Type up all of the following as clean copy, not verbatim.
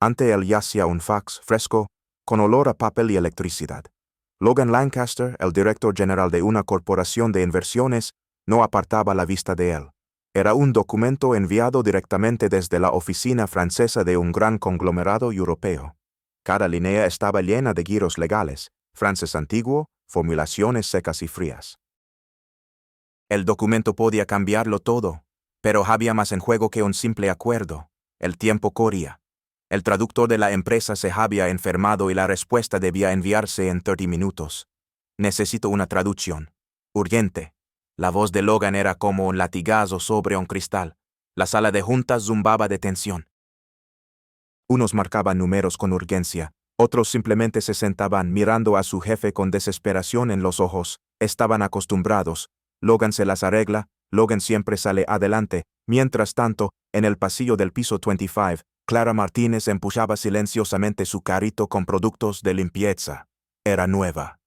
Ante él yacía un fax fresco, con olor a papel y electricidad. Logan Lancaster, el director general de una corporación de inversiones, no apartaba la vista de él. Era un documento enviado directamente desde la oficina francesa de un gran conglomerado europeo. Cada línea estaba llena de giros legales, francés antiguo, formulaciones secas y frías. El documento podía cambiarlo todo, pero había más en juego que un simple acuerdo. El tiempo corría. El traductor de la empresa se había enfermado y la respuesta debía enviarse en 30 minutos. Necesito una traducción. Urgente. La voz de Logan era como un latigazo sobre un cristal. La sala de juntas zumbaba de tensión. Unos marcaban números con urgencia, otros simplemente se sentaban mirando a su jefe con desesperación en los ojos. Estaban acostumbrados. Logan se las arregla, Logan siempre sale adelante. Mientras tanto, en el pasillo del piso 25, Clara Martínez empujaba silenciosamente su carrito con productos de limpieza. Era nueva.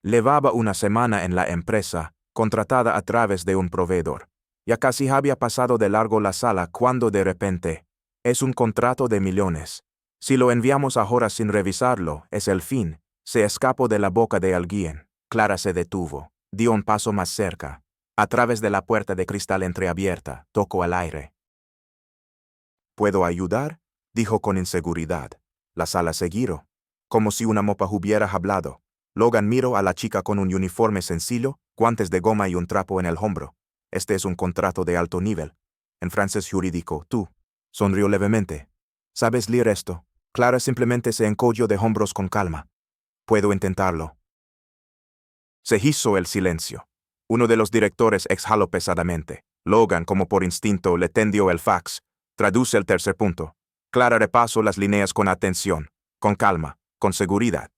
Llevaba una semana en la empresa, contratada a través de un proveedor. Ya casi había pasado de largo la sala cuando de repente, es un contrato de millones. Si lo enviamos ahora sin revisarlo, es el fin. Se escapó de la boca de alguien. Clara se detuvo. Dio un paso más cerca. A través de la puerta de cristal entreabierta, tocó el aire. ¿Puedo ayudar?, dijo con inseguridad. La sala se giró, como si una mopa hubiera hablado. Logan miró a la chica con un uniforme sencillo, guantes de goma y un trapo en el hombro. Este es un contrato de alto nivel. En francés jurídico, tú. Sonrió levemente. ¿Sabes leer esto? Clara simplemente se encogió de hombros con calma. Puedo intentarlo. Se hizo el silencio. Uno de los directores exhaló pesadamente. Logan, como por instinto, le tendió el fax. Traduce el tercer punto. Clara repasó las líneas con atención, con calma, con seguridad.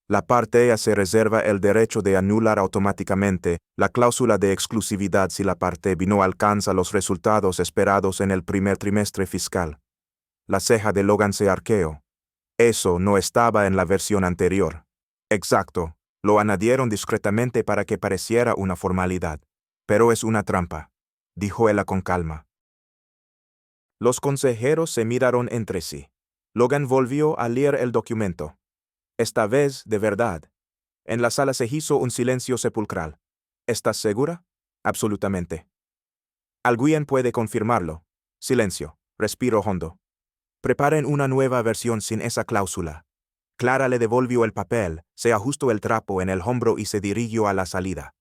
La parte A se reserva el derecho de anular automáticamente la cláusula de exclusividad si la parte B no alcanza los resultados esperados en el primer trimestre fiscal. La ceja de Logan se arqueó. Eso no estaba en la versión anterior. Exacto. Lo añadieron discretamente para que pareciera una formalidad. Pero es una trampa, dijo ella con calma. Los consejeros se miraron entre sí. Logan volvió a leer el documento. Esta vez, de verdad. En la sala se hizo un silencio sepulcral. ¿Estás segura? Absolutamente. ¿Alguien puede confirmarlo? Silencio. Respiro hondo. Preparen una nueva versión sin esa cláusula. Clara le devolvió el papel, se ajustó el trapo en el hombro y se dirigió a la salida.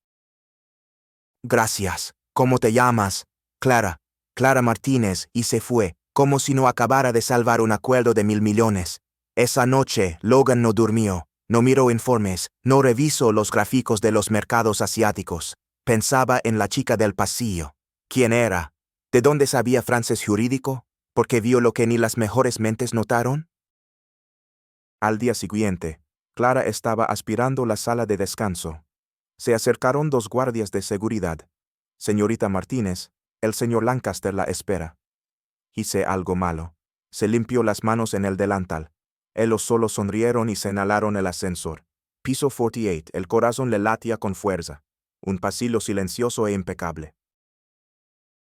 Gracias. ¿Cómo te llamas? Clara. Clara Martínez, y se fue, como si no acabara de salvar un acuerdo de 1.000 millones. Esa noche, Logan no durmió, no miró informes, no revisó los gráficos de los mercados asiáticos. Pensaba en la chica del pasillo. ¿Quién era? ¿De dónde sabía francés jurídico? ¿Porque vio lo que ni las mejores mentes notaron? Al día siguiente, Clara estaba aspirando la sala de descanso. Se acercaron 2 guardias de seguridad. Señorita Martínez, el señor Lancaster la espera. Hice algo malo. Se limpió las manos en el delantal. Ellos solo sonrieron y señalaron el ascensor. Piso 48, el corazón le latía con fuerza. Un pasillo silencioso e impecable.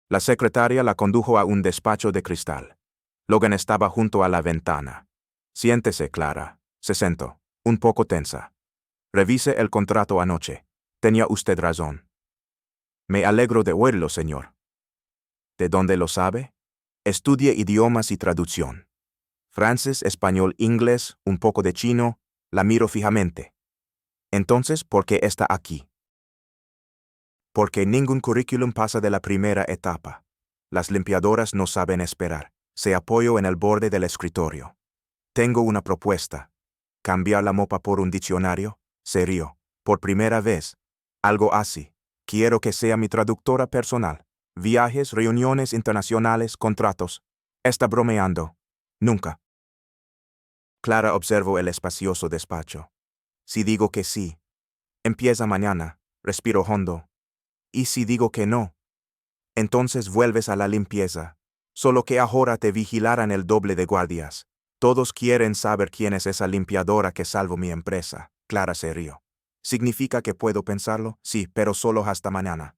La secretaria la condujo a un despacho de cristal. Logan estaba junto a la ventana. Siéntese, Clara. Se sentó, un poco tensa. Revise el contrato anoche. Tenía usted razón. Me alegro de oírlo, señor. ¿De dónde lo sabe? Estudie idiomas y traducción. Francés, español, inglés, un poco de chino. La miro fijamente. Entonces, ¿por qué está aquí? Porque ningún currículum pasa de la primera etapa. Las limpiadoras no saben esperar. Se apoyó en el borde del escritorio. Tengo una propuesta. ¿Cambiar la mopa por un diccionario? Se rió. Por primera vez. Algo así. Quiero que sea mi traductora personal. Viajes, reuniones internacionales, contratos. ¿Está bromeando? Nunca. Clara observó el espacioso despacho. Si digo que sí. Empieza mañana. Respiro hondo. ¿Y si digo que no? Entonces vuelves a la limpieza. Solo que ahora te vigilarán el doble de guardias. Todos quieren saber quién es esa limpiadora que salvó mi empresa. Clara se rió. ¿Significa que puedo pensarlo? Sí, pero solo hasta mañana.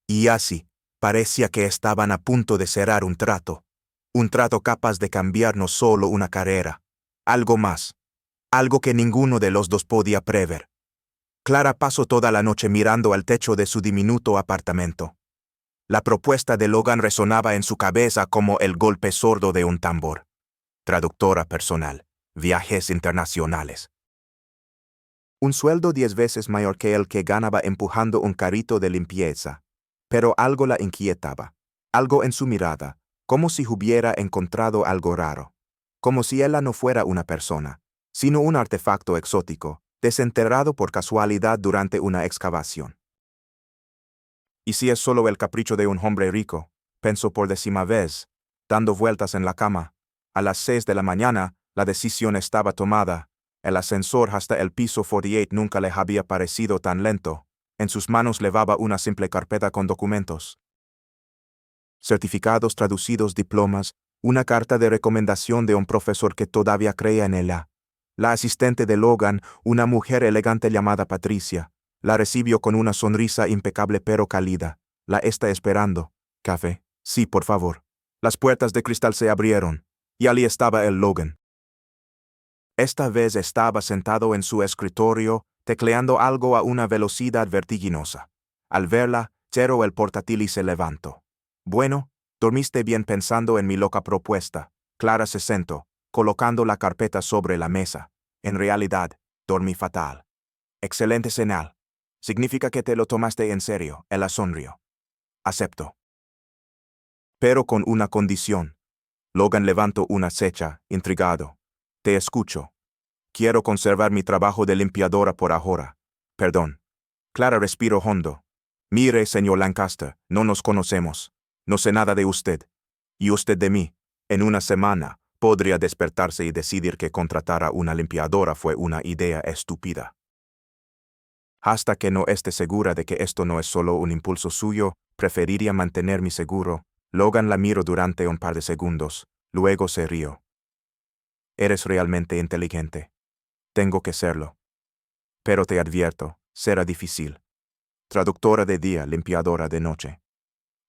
Y así, parecía que estaban a punto de cerrar un trato. Un trato capaz de cambiar no solo una carrera, algo más, algo que ninguno de los dos podía prever. Clara pasó toda la noche mirando al techo de su diminuto apartamento. La propuesta de Logan resonaba en su cabeza como el golpe sordo de un tambor. Traductora personal, viajes internacionales. Un sueldo 10 veces mayor que el que ganaba empujando un carrito de limpieza. Pero algo la inquietaba, algo en su mirada, como si hubiera encontrado algo raro. Como si ella no fuera una persona, sino un artefacto exótico, desenterrado por casualidad durante una excavación. ¿Y si es solo el capricho de un hombre rico?, pensó por 10ª vez, dando vueltas en la cama. A las 6 de la mañana, la decisión estaba tomada. El ascensor hasta el piso 48 nunca le había parecido tan lento. En sus manos llevaba una simple carpeta con documentos. Certificados traducidos, diplomas, una carta de recomendación de un profesor que todavía creía en ella. La asistente de Logan, una mujer elegante llamada Patricia, la recibió con una sonrisa impecable pero cálida. La está esperando. ¿Café? Sí, por favor. Las puertas de cristal se abrieron, y allí estaba el Logan. Esta vez estaba sentado en su escritorio, tecleando algo a una velocidad vertiginosa. Al verla, cerró el portátil y se levantó. Bueno, dormiste bien pensando en mi loca propuesta. Clara se sentó, colocando la carpeta sobre la mesa. En realidad, dormí fatal. Excelente señal. Significa que te lo tomaste en serio. Ella sonrió. Acepto. Pero con una condición. Logan levantó una ceja, intrigado. Te escucho. Quiero conservar mi trabajo de limpiadora por ahora. Perdón. Clara respiró hondo. Mire, señor Lancaster, no nos conocemos. No sé nada de usted. Y usted de mí. En una semana, podría despertarse y decidir que contratar a una limpiadora fue una idea estúpida. Hasta que no esté segura de que esto no es solo un impulso suyo, preferiría mantenerme seguro. Logan la miró durante un par de segundos, luego se rió. Eres realmente inteligente. Tengo que serlo. Pero te advierto, será difícil. Traductora de día, limpiadora de noche.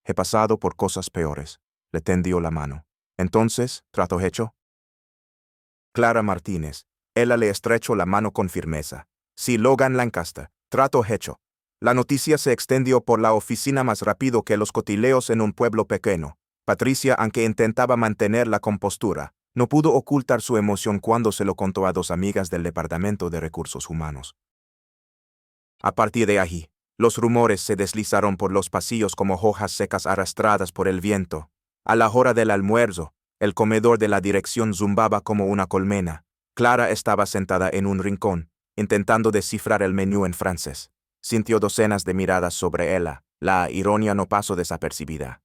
He pasado por cosas peores. Le tendió la mano. Entonces, ¿trato hecho? Clara Martínez. Ella le estrechó la mano con firmeza. Sí, Logan Lancaster. Trato hecho. La noticia se extendió por la oficina más rápido que los cotileos en un pueblo pequeño. Patricia, aunque intentaba mantener la compostura, no pudo ocultar su emoción cuando se lo contó a 2 amigas del Departamento de Recursos Humanos. A partir de allí, los rumores se deslizaron por los pasillos como hojas secas arrastradas por el viento. A la hora del almuerzo, el comedor de la dirección zumbaba como una colmena. Clara estaba sentada en un rincón, intentando descifrar el menú en francés. Sintió docenas de miradas sobre ella. La ironía no pasó desapercibida.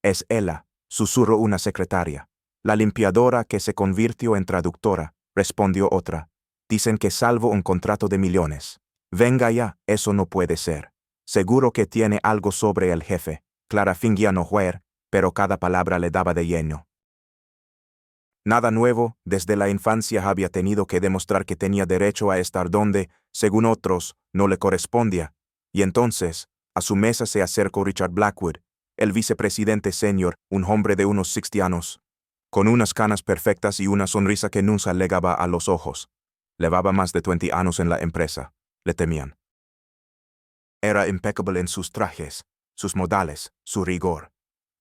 Es ella, susurró una secretaria. La limpiadora que se convirtió en traductora, respondió otra. Dicen que salvo un contrato de millones. Venga ya, eso no puede ser. Seguro que tiene algo sobre el jefe. Clara fingía no oír, pero cada palabra le daba de lleno. Nada nuevo, desde la infancia había tenido que demostrar que tenía derecho a estar donde, según otros, no le correspondía. Y entonces, a su mesa se acercó Richard Blackwood, el vicepresidente senior, un hombre de unos 60 años, con unas canas perfectas y una sonrisa que nunca legaba a los ojos. Llevaba más de 20 años en la empresa. Le temían. Era impecable en sus trajes, sus modales, su rigor.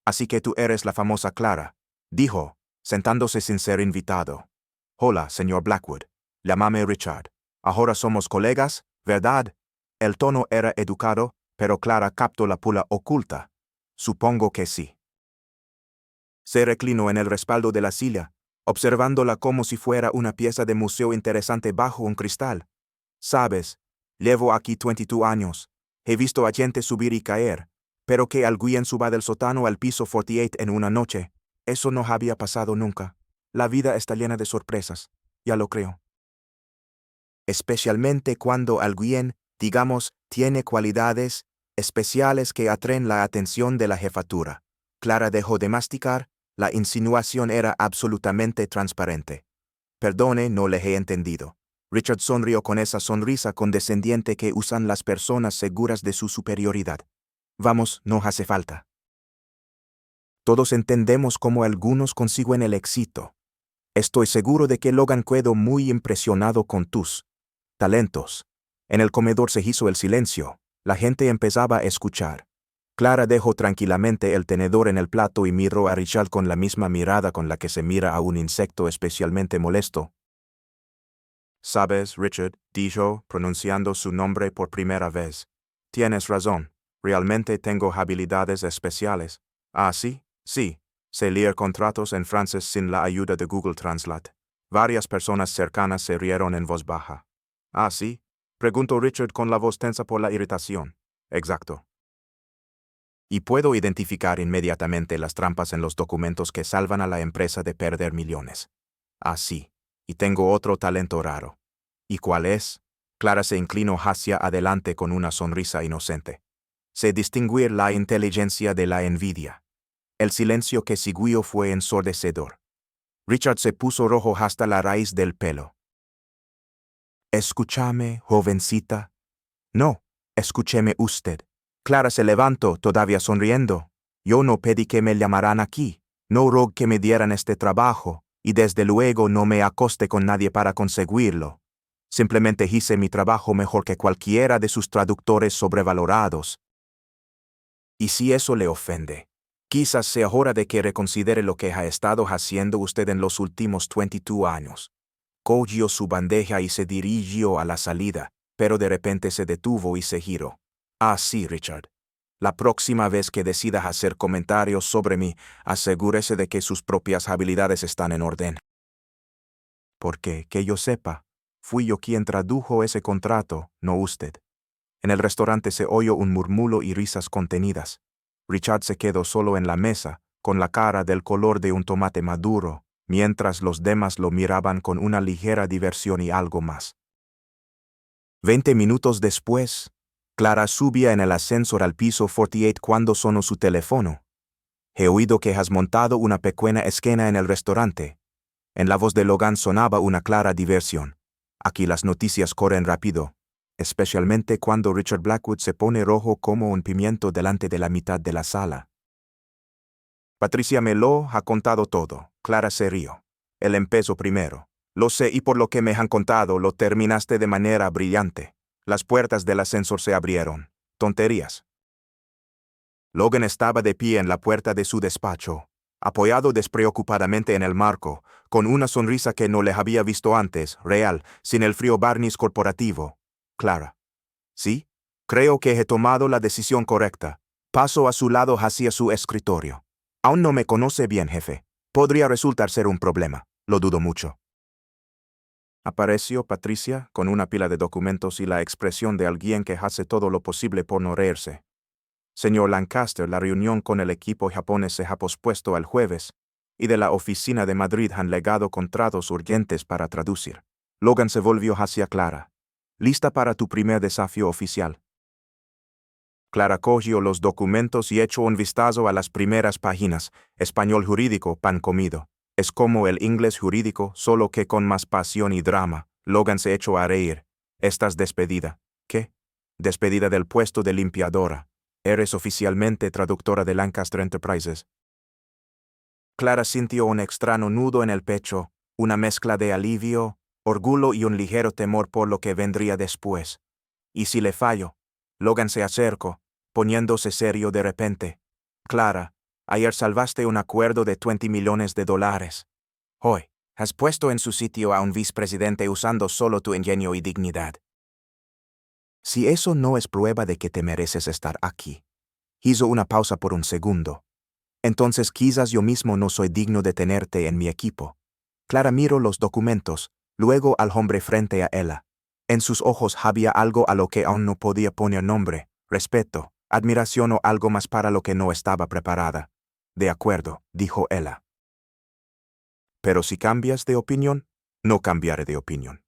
Así que tú eres la famosa Clara, dijo, sentándose sin ser invitado. Hola, señor Blackwood. Llámame Richard. Ahora somos colegas, ¿verdad? El tono era educado, pero Clara captó la pula oculta. Supongo que sí. Se reclinó en el respaldo de la silla, observándola como si fuera una pieza de museo interesante bajo un cristal. Sabes, llevo aquí 22 años. He visto a gente subir y caer, pero que alguien suba del sótano al piso 48 en una noche, eso no había pasado nunca. La vida está llena de sorpresas, ya lo creo. Especialmente cuando alguien, digamos, tiene cualidades especiales que atraen la atención de la jefatura. Clara dejó de masticar, la insinuación era absolutamente transparente. Perdone, no le he entendido. Richard sonrió con esa sonrisa condescendiente que usan las personas seguras de su superioridad. Vamos, no hace falta. Todos entendemos cómo algunos consiguen el éxito. Estoy seguro de que Logan quedó muy impresionado con tus talentos. En el comedor se hizo el silencio. La gente empezaba a escuchar. Clara dejó tranquilamente el tenedor en el plato y miró a Richard con la misma mirada con la que se mira a un insecto especialmente molesto. «Sabes, Richard», dijo, pronunciando su nombre por primera vez. «Tienes razón. Realmente tengo habilidades especiales». «Ah, sí, sí». Sé leer contratos en francés sin la ayuda de Google Translate. Varias personas cercanas se rieron en voz baja. «Ah, sí», preguntó Richard con la voz tensa por la irritación. «Exacto. Y puedo identificar inmediatamente las trampas en los documentos que salvan a la empresa de perder millones. Ah, sí. Y tengo otro talento raro». «¿Y cuál es?» Clara se inclinó hacia adelante con una sonrisa inocente. «Sé distinguir la inteligencia de la envidia». El silencio que siguió fue ensordecedor. Richard se puso rojo hasta la raíz del pelo. «Escúchame, jovencita». «No, escúcheme usted». Clara se levantó, todavía sonriendo. «Yo no pedí que me llamaran aquí. No rogué que me dieran este trabajo, y desde luego no me acosté con nadie para conseguirlo. Simplemente hice mi trabajo mejor que cualquiera de sus traductores sobrevalorados. Y si eso le ofende, quizás sea hora de que reconsidere lo que ha estado haciendo usted en los últimos 22 años. Cogió su bandeja y se dirigió a la salida, pero de repente se detuvo y se giró. «Ah, sí, Richard. La próxima vez que decida hacer comentarios sobre mí, asegúrese de que sus propias habilidades están en orden. Porque, que yo sepa, fui yo quien tradujo ese contrato, no usted». En el restaurante se oyó un murmullo y risas contenidas. Richard se quedó solo en la mesa, con la cara del color de un tomate maduro, mientras los demás lo miraban con una ligera diversión y algo más. 20 minutos después, Clara subía en el ascensor al piso 48 cuando sonó su teléfono. «He oído que has montado una pequeña escena en el restaurante». En la voz de Logan sonaba una clara diversión. «Aquí las noticias corren rápido, especialmente cuando Richard Blackwood se pone rojo como un pimiento delante de la mitad de la sala». «Patricia me lo ha contado todo». Clara se rió. «Él empezó primero. Lo sé y por lo que me han contado lo terminaste de manera brillante. Las puertas del ascensor se abrieron. Tonterías». Logan estaba de pie en la puerta de su despacho, apoyado despreocupadamente en el marco, con una sonrisa que no le había visto antes, real, sin el frío barniz corporativo. «Clara». «Sí, creo que he tomado la decisión correcta». Pasó a su lado hacia su escritorio. «Aún no me conoce bien, jefe. Podría resultar ser un problema. Lo dudo mucho». Apareció Patricia con una pila de documentos y la expresión de alguien que hace todo lo posible por no reírse. «Señor Lancaster, la reunión con el equipo japonés se ha pospuesto al jueves, y de la oficina de Madrid han legado contratos urgentes para traducir». Logan se volvió hacia Clara. «¿Lista para tu primer desafío oficial?» Clara cogió los documentos y echó un vistazo a las primeras páginas. Español jurídico, pan comido. Es como el inglés jurídico, solo que con más pasión y drama. Logan se echó a reír. «Estás despedida». «¿Qué?» «Despedida del puesto de limpiadora. Eres oficialmente traductora de Lancaster Enterprises». Clara sintió un extraño nudo en el pecho, una mezcla de alivio, orgullo y un ligero temor por lo que vendría después. «¿Y si le fallo?» Logan se acercó, poniéndose serio de repente. «Clara, ayer salvaste un acuerdo de $20 millones. Hoy, has puesto en su sitio a un vicepresidente usando solo tu ingenio y dignidad. Si eso no es prueba de que te mereces estar aquí». Hizo una pausa por un segundo. «Entonces quizás yo mismo no soy digno de tenerte en mi equipo». Clara miró los documentos, luego al hombre frente a ella. En sus ojos había algo a lo que aún no podía poner nombre: respeto, admiración o algo más para lo que no estaba preparada. «De acuerdo», dijo ella. «Pero si cambias de opinión». «No cambiaré de opinión».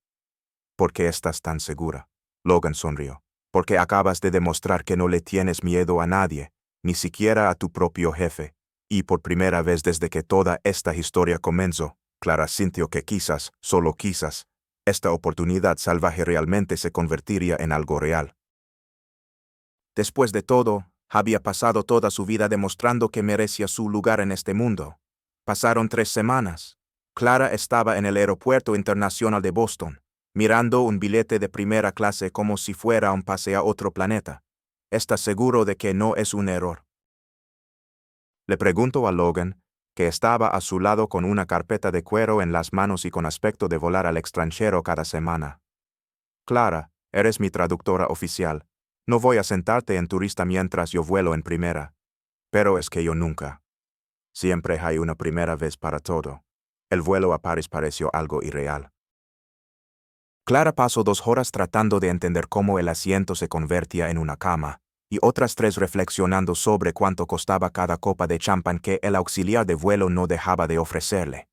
«¿Por qué estás tan segura?» Logan sonrió. «Porque acabas de demostrar que no le tienes miedo a nadie, ni siquiera a tu propio jefe. Y por primera vez desde que toda esta historia comenzó, Clara sintió que quizás, solo quizás, esta oportunidad salvaje realmente se convertiría en algo real. Después de todo, Había pasado toda su vida demostrando que merecía su lugar en este mundo. Pasaron 3 semanas. Clara estaba en el aeropuerto internacional de Boston, mirando un billete de primera clase como si fuera un pase a otro planeta. ¿Está seguro de que no es un error? Le preguntó a Logan, que estaba a su lado con una carpeta de cuero en las manos y con aspecto de volar al extranjero cada semana. Clara, eres mi traductora oficial. No voy a sentarte en turista mientras yo vuelo en primera. Pero es que yo nunca. Siempre hay una primera vez para todo. El vuelo a París pareció algo irreal. Clara pasó 2 horas tratando de entender cómo el asiento se convertía en una cama, y otras 3 reflexionando sobre cuánto costaba cada copa de champán que el auxiliar de vuelo no dejaba de ofrecerle.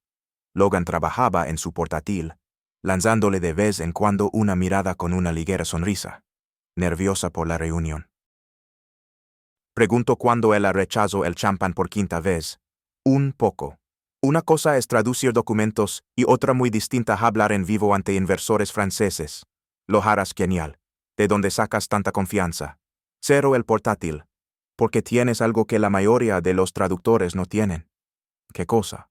Logan trabajaba en su portátil, lanzándole de vez en cuando una mirada con una ligera sonrisa, nerviosa por la reunión. Preguntó cuando ella rechazó el champán por 5ª vez. Un poco. Una cosa es traducir documentos y otra muy distinta hablar en vivo ante inversores franceses. Lo harás genial. ¿De dónde sacas tanta confianza? Cero el portátil. Porque tienes algo que la mayoría de los traductores no tienen. ¿Qué cosa?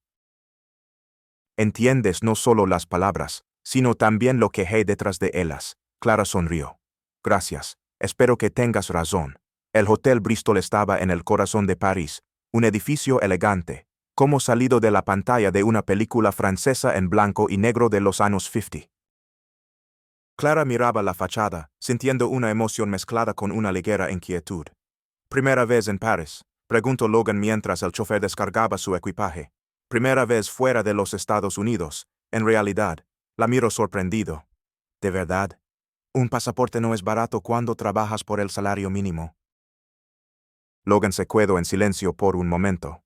Entiendes no solo las palabras, sino también lo que hay detrás de ellas. Clara sonrió. Gracias. Espero que tengas razón. El Hotel Bristol estaba en el corazón de París, un edificio elegante, como salido de la pantalla de una película francesa en blanco y negro de los años 50. Clara miraba la fachada, sintiendo una emoción mezclada con una ligera inquietud. ¿Primera vez en París?, preguntó Logan mientras el chofer descargaba su equipaje. Primera vez fuera de los Estados Unidos, en realidad. La miró sorprendido. ¿De verdad? Un pasaporte no es barato cuando trabajas por el salario mínimo. Logan se quedó en silencio por un momento.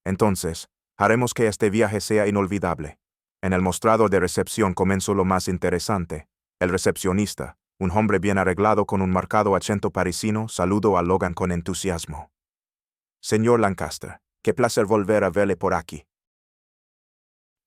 Entonces, haremos que este viaje sea inolvidable. En el mostrador de recepción comenzó lo más interesante. El recepcionista, un hombre bien arreglado con un marcado acento parisino, saludó a Logan con entusiasmo. Señor Lancaster, qué placer volver a verle por aquí.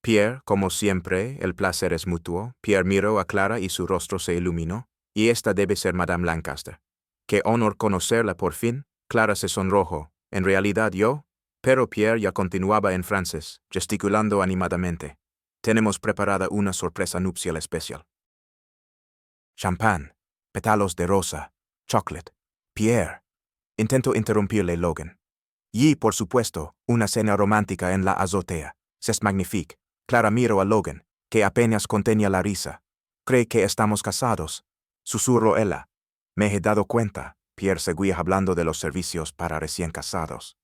Pierre, como siempre, el placer es mutuo. Pierre miró a Clara y su rostro se iluminó. Y esta debe ser Madame Lancaster. Qué honor conocerla por fin. Clara se sonrojó. En realidad yo. Pero Pierre ya continuaba en francés, gesticulando animadamente. Tenemos preparada una sorpresa nupcial especial. Champán, pétalos de rosa, chocolate. Pierre. Intento interrumpirle Logan. Y, por supuesto, una cena romántica en la azotea. C'est magnifique. Clara miró a Logan, que apenas contenía la risa. ¿Cree que estamos casados? Susurró ella. Me he dado cuenta. Pierre seguía hablando de los servicios para recién casados.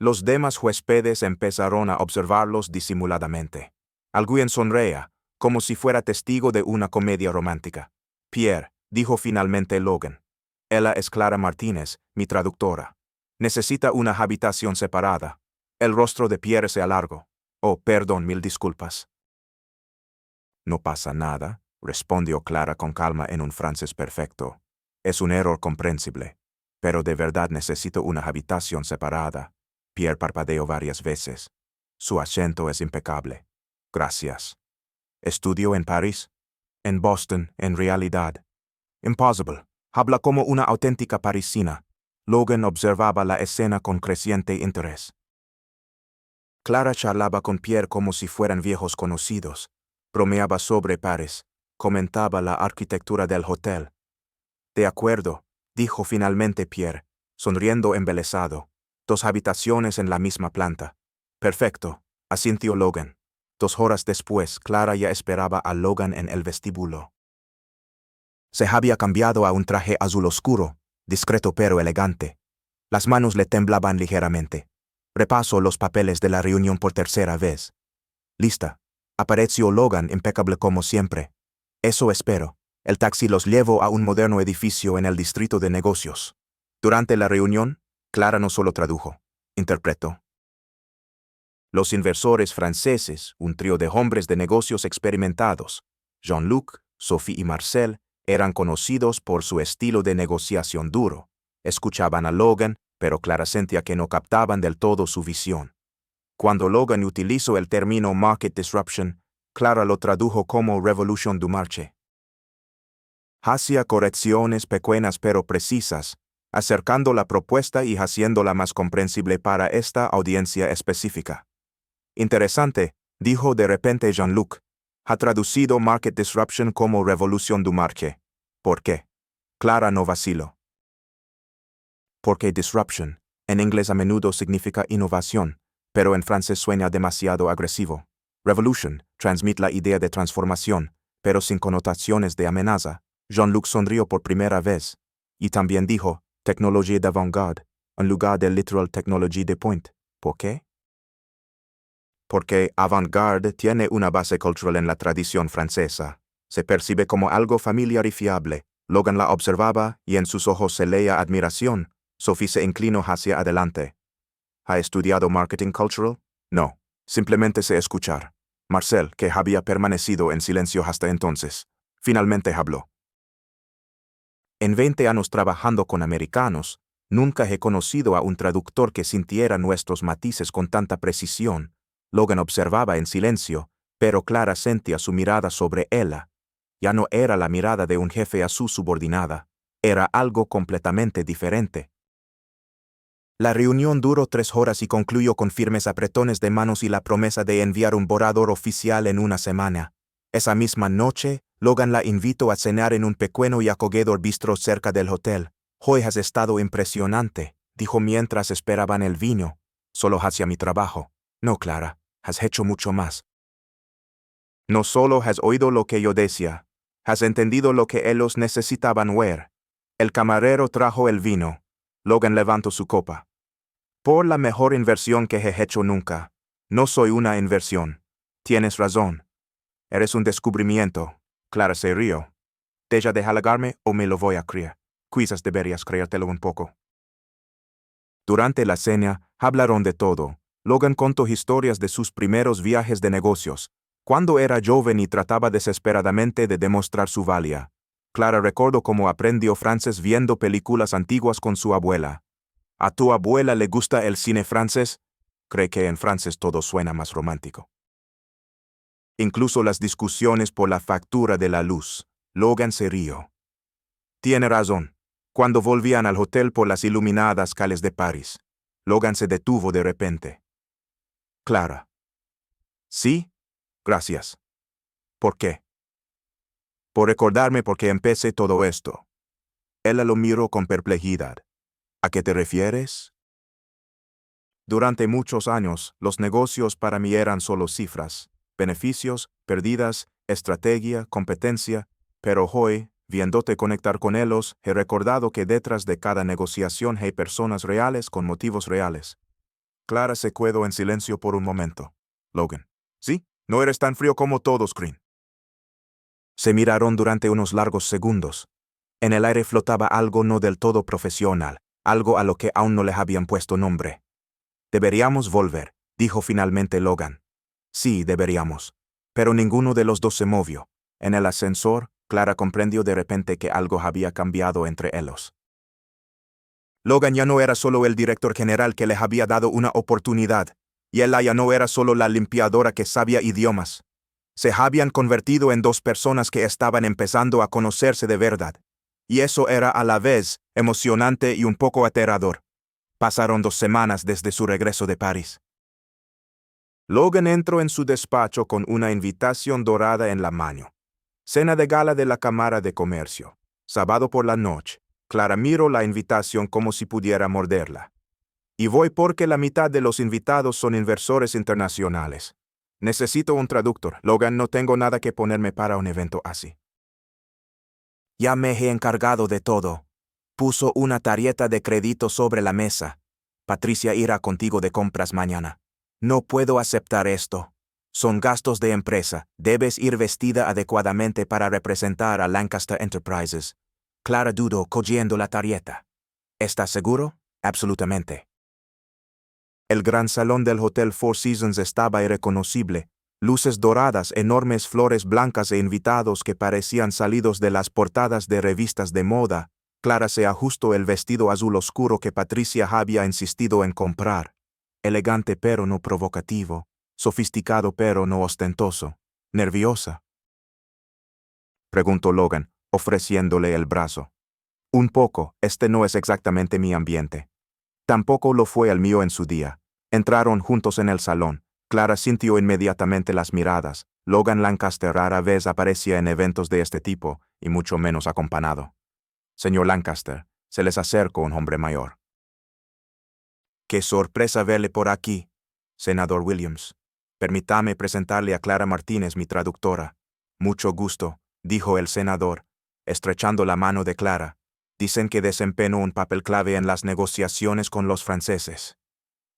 Los demás huéspedes empezaron a observarlos disimuladamente. Alguien sonreía, como si fuera testigo de una comedia romántica. Pierre, dijo finalmente Logan. Ella es Clara Martínez, mi traductora. Necesita una habitación separada. El rostro de Pierre se alargó. Oh, perdón, 1000 disculpas. No pasa nada, respondió Clara con calma en un francés perfecto. Es un error comprensible. Pero de verdad necesito una habitación separada. Pierre parpadeó varias veces. Su acento es impecable. Gracias. ¿Estudió en París? En Boston, en realidad. Impossible. Habla como una auténtica parisina. Logan observaba la escena con creciente interés. Clara charlaba con Pierre como si fueran viejos conocidos. Bromeaba sobre París. Comentaba la arquitectura del hotel. De acuerdo, dijo finalmente Pierre, sonriendo embelesado. 2 habitaciones en la misma planta. Perfecto, asintió Logan. 2 horas después, Clara ya esperaba a Logan en el vestíbulo. Se había cambiado a un traje azul oscuro, discreto pero elegante. Las manos le temblaban ligeramente. Repasó los papeles de la reunión por 3ª vez. Lista. Apareció Logan impecable como siempre. Eso espero. El taxi los llevó a un moderno edificio en el distrito de negocios. Durante la reunión, Clara no solo tradujo, interpretó. Los inversores franceses, un trío de hombres de negocios experimentados, Jean-Luc, Sophie y Marcel, eran conocidos por su estilo de negociación duro. Escuchaban a Logan, pero Clara sentía que no captaban del todo su visión. Cuando Logan utilizó el término market disruption, Clara lo tradujo como revolution du marché. Hacía correcciones pequeñas pero precisas, acercando la propuesta y haciéndola más comprensible para esta audiencia específica. Interesante, dijo de repente Jean-Luc. Ha traducido Market Disruption como revolución du marché. ¿Por qué? Clara no vaciló. Porque disruption, en inglés a menudo significa innovación, pero en francés suena demasiado agresivo. Revolution transmite la idea de transformación, pero sin connotaciones de amenaza. Jean-Luc sonrió por primera vez, y también dijo, tecnología d'avant-garde, en lugar de literal technology de pointe. ¿Por qué? Porque avant-garde tiene una base cultural en la tradición francesa. Se percibe como algo familiar y fiable. Logan la observaba y en sus ojos se leía admiración. Sophie se inclinó hacia adelante. ¿Ha estudiado marketing cultural? No, simplemente sé escuchar. Marcel, que había permanecido en silencio hasta entonces, finalmente habló. En 20 años trabajando con americanos, nunca he conocido a un traductor que sintiera nuestros matices con tanta precisión. Logan observaba en silencio, pero Clara sentía su mirada sobre ella. Ya no era la mirada de un jefe a su subordinada, era algo completamente diferente. La reunión duró 3 horas y concluyó con firmes apretones de manos y la promesa de enviar un borrador oficial en una semana. Esa misma noche, Logan la invitó a cenar en un pequeño y acogedor bistro cerca del hotel. Hoy has estado impresionante, dijo mientras esperaban el vino. Solo hacia mi trabajo. No, Clara, has hecho mucho más. No solo has oído lo que yo decía, has entendido lo que ellos necesitaban ver. El camarero trajo el vino. Logan levantó su copa. Por la mejor inversión que he hecho nunca. No soy una inversión. Tienes razón. Eres un descubrimiento. Clara se rió. ¿Deja de halagarme o me lo voy a creer? Quizás deberías creértelo un poco. Durante la cena, hablaron de todo. Logan contó historias de sus primeros viajes de negocios, cuando era joven y trataba desesperadamente de demostrar su valía. Clara recordó cómo aprendió francés viendo películas antiguas con su abuela. ¿A tu abuela le gusta el cine francés? Cree que en francés todo suena más romántico. Incluso las discusiones por la factura de la luz. Logan se rió. Tiene razón. Cuando volvían al hotel por las iluminadas calles de París, Logan se detuvo de repente. Clara. Sí, gracias. ¿Por qué? Por recordarme por qué empecé todo esto. Ella lo miró con perplejidad. ¿A qué te refieres? Durante muchos años, los negocios para mí eran solo cifras, beneficios, pérdidas, estrategia, competencia, pero hoy, viéndote conectar con ellos, he recordado que detrás de cada negociación hay personas reales con motivos reales. Clara se quedó en silencio por un momento. Logan. ¿Sí? No eres tan frío como todos creen. Se miraron durante unos largos segundos. En el aire flotaba algo no del todo profesional, algo a lo que aún no le habían puesto nombre. Deberíamos volver, dijo finalmente Logan. Sí, deberíamos. Pero ninguno de los dos se movió. En el ascensor, Clara comprendió de repente que algo había cambiado entre ellos. Logan ya no era solo el director general que le había dado una oportunidad, y ella ya no era solo la limpiadora que sabía idiomas. Se habían convertido en dos personas que estaban empezando a conocerse de verdad. Y eso era a la vez emocionante y un poco aterrador. Pasaron 2 semanas desde su regreso de París. Logan entró en su despacho con una invitación dorada en la mano. Cena de gala de la Cámara de Comercio. Sábado por la noche. Clara miró la invitación como si pudiera morderla. Y voy porque la mitad de los invitados son inversores internacionales. Necesito un traductor. Logan, no tengo nada que ponerme para un evento así. Ya me he encargado de todo. Puso una tarjeta de crédito sobre la mesa. Patricia irá contigo de compras mañana. No puedo aceptar esto. Son gastos de empresa. Debes ir vestida adecuadamente para representar a Lancaster Enterprises. Clara dudó cogiendo la tarjeta. ¿Estás seguro? Absolutamente. El gran salón del Hotel Four Seasons estaba irreconocible. Luces doradas, enormes flores blancas e invitados que parecían salidos de las portadas de revistas de moda. Clara se ajustó el vestido azul oscuro que Patricia había insistido en comprar. Elegante pero no provocativo, sofisticado pero no ostentoso. ¿Nerviosa?, preguntó Logan, ofreciéndole el brazo. Un poco, este no es exactamente mi ambiente. Tampoco lo fue el mío en su día. Entraron juntos en el salón. Clara sintió inmediatamente las miradas. Logan Lancaster rara vez aparecía en eventos de este tipo, y mucho menos acompañado. Señor Lancaster, se les acercó un hombre mayor. ¡Qué sorpresa verle por aquí, senador Williams! Permítame presentarle a Clara Martínez, mi traductora. Mucho gusto, dijo el senador, estrechando la mano de Clara. Dicen que desempeñó un papel clave en las negociaciones con los franceses.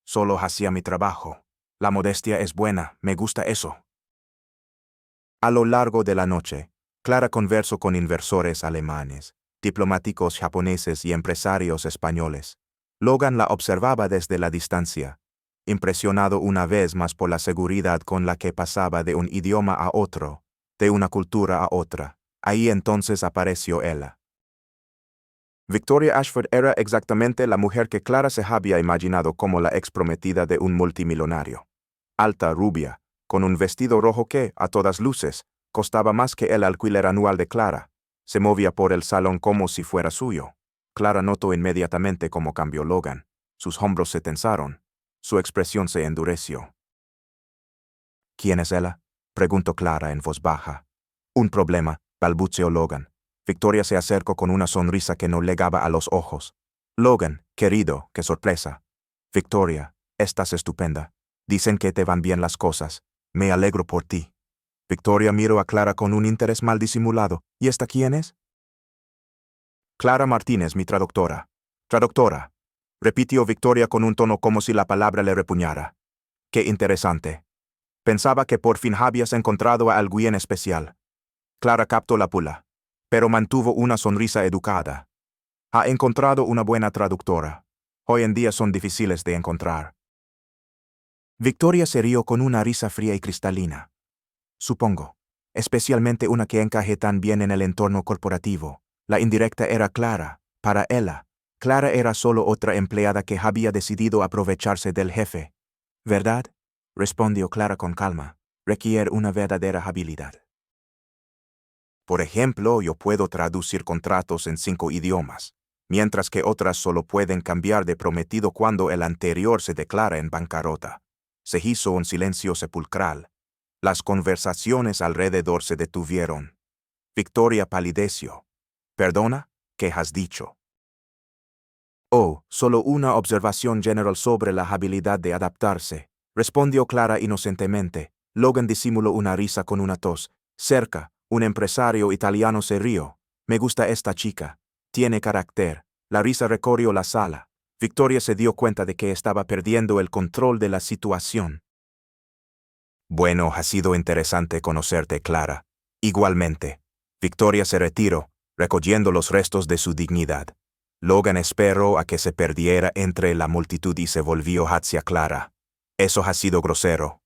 Solo hacía mi trabajo. La modestia es buena, me gusta eso. A lo largo de la noche, Clara conversó con inversores alemanes, diplomáticos japoneses y empresarios españoles. Logan la observaba desde la distancia, impresionado una vez más por la seguridad con la que pasaba de un idioma a otro, de una cultura a otra. Ahí entonces apareció ella. Victoria Ashford era exactamente la mujer que Clara se había imaginado como la exprometida de un multimillonario. Alta, rubia, con un vestido rojo que, a todas luces, costaba más que el alquiler anual de Clara. Se movía por el salón como si fuera suyo. Clara notó inmediatamente cómo cambió Logan. Sus hombros se tensaron. Su expresión se endureció. ¿Quién es ella?, preguntó Clara en voz baja. Un problema, balbuceó Logan. Victoria se acercó con una sonrisa que no legaba a los ojos. Logan, querido, qué sorpresa. Victoria, estás estupenda. Dicen que te van bien las cosas. Me alegro por ti. Victoria miró a Clara con un interés mal disimulado. ¿Y esta quién es? Clara Martínez, mi traductora. Traductora, repitió Victoria con un tono como si la palabra le repugnara. Qué interesante. Pensaba que por fin habías encontrado a alguien especial. Clara captó la pula, pero mantuvo una sonrisa educada. Ha encontrado una buena traductora. Hoy en día son difíciles de encontrar. Victoria se rió con una risa fría y cristalina. Supongo, especialmente una que encaje tan bien en el entorno corporativo. La indirecta era Clara. Para ella, Clara era solo otra empleada que había decidido aprovecharse del jefe. ¿Verdad?, respondió Clara con calma. Requiere una verdadera habilidad. Por ejemplo, yo puedo traducir contratos en 5 idiomas, mientras que otras solo pueden cambiar de prometido cuando el anterior se declara en bancarrota. Se hizo un silencio sepulcral. Las conversaciones alrededor se detuvieron. Victoria palideció. ¿Perdona? ¿Qué has dicho? Oh, solo una observación general sobre la habilidad de adaptarse, respondió Clara inocentemente. Logan disimuló una risa con una tos. Cerca, un empresario italiano se rió. Me gusta esta chica. Tiene carácter. La risa recorrió la sala. Victoria se dio cuenta de que estaba perdiendo el control de la situación. Bueno, ha sido interesante conocerte, Clara. Igualmente. Victoria se retiró, recogiendo los restos de su dignidad. Logan esperó a que se perdiera entre la multitud y se volvió hacia Clara. Eso ha sido grosero.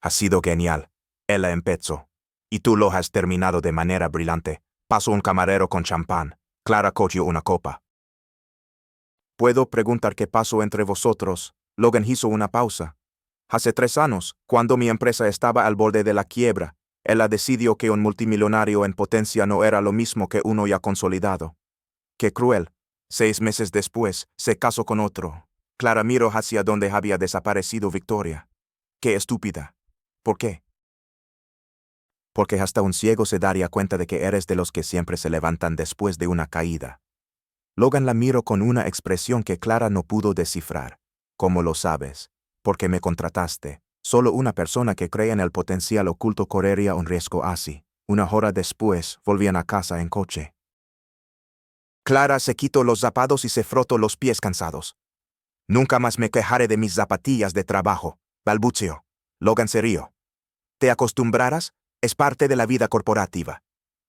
Ha sido genial. Ella empezó. Y tú lo has terminado de manera brillante. Pasó un camarero con champán. Clara cogió una copa. ¿Puedo preguntar qué pasó entre vosotros? Logan hizo una pausa. Hace 3 años, cuando mi empresa estaba al borde de la quiebra, ella decidió que un multimillonario en potencia no era lo mismo que uno ya consolidado. Qué cruel. 6 meses después, se casó con otro. Clara miró hacia donde había desaparecido Victoria. Qué estúpida. ¿Por qué? Porque hasta un ciego se daría cuenta de que eres de los que siempre se levantan después de una caída. Logan la miró con una expresión que Clara no pudo descifrar. ¿Cómo lo sabes? Porque me contrataste. Solo una persona que cree en el potencial oculto correría un riesgo así. 1 hora después, volvían a casa en coche. Clara se quitó los zapatos y se frotó los pies cansados. Nunca más me quejaré de mis zapatillas de trabajo, balbuceó. Logan se rió. ¿Te acostumbrarás? Es parte de la vida corporativa.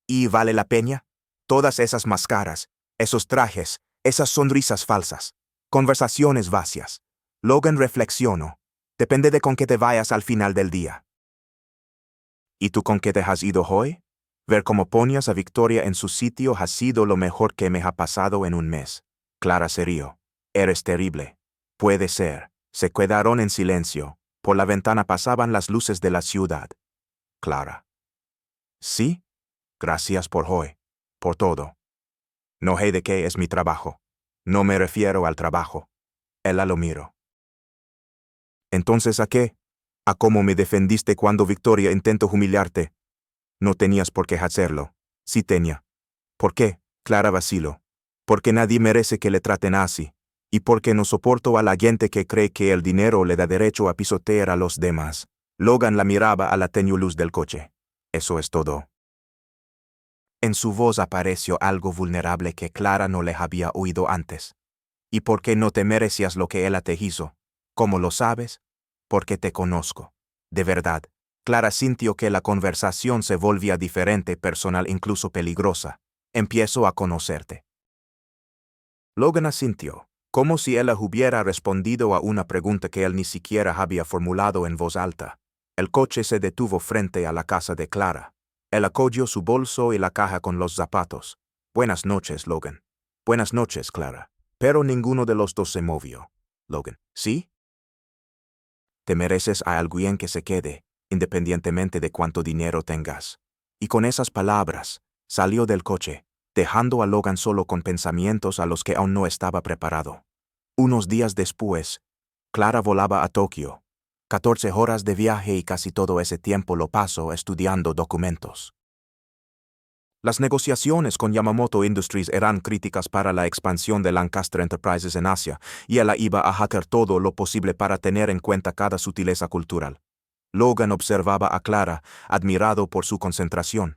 ¿Y vale la pena? Todas esas máscaras, esos trajes, esas sonrisas falsas, conversaciones vacías. Logan reflexionó. Depende de con qué te vayas al final del día. ¿Y tú con qué te has ido hoy? Ver cómo ponías a Victoria en su sitio ha sido lo mejor que me ha pasado en un mes. Clara se rió. Eres terrible. Puede ser. Se quedaron en silencio. Por la ventana pasaban las luces de la ciudad. Clara. Sí. Gracias por hoy. Por todo. No sé de qué es mi trabajo. No me refiero al trabajo. Ella lo miró. Entonces, ¿a qué? ¿A cómo me defendiste cuando Victoria intentó humillarte? No tenías por qué hacerlo. Sí tenía. ¿Por qué? Clara vaciló. Porque nadie merece que le traten así. Y porque no soporto a la gente que cree que el dinero le da derecho a pisotear a los demás. Logan la miraba a la tenue luz del coche. Eso es todo. En su voz apareció algo vulnerable que Clara no le había oído antes. ¿Y por qué no te merecías lo que ella te hizo? ¿Cómo lo sabes? Porque te conozco. De verdad. Clara sintió que la conversación se volvía diferente, personal, incluso peligrosa. Empiezo a conocerte. Logan asintió, como si ella hubiera respondido a una pregunta que él ni siquiera había formulado en voz alta. El coche se detuvo frente a la casa de Clara. Él acogió su bolso y la caja con los zapatos. Buenas noches, Logan. Buenas noches, Clara. Pero ninguno de los dos se movió. Logan, ¿sí? Te mereces a alguien que se quede, independientemente de cuánto dinero tengas. Y con esas palabras, salió del coche, dejando a Logan solo con pensamientos a los que aún no estaba preparado. Unos días después, Clara volaba a Tokio. 14 horas de viaje y casi todo ese tiempo lo pasó estudiando documentos. Las negociaciones con Yamamoto Industries eran críticas para la expansión de Lancaster Enterprises en Asia, y ella iba a hacer todo lo posible para tener en cuenta cada sutileza cultural. Logan observaba a Clara, admirado por su concentración.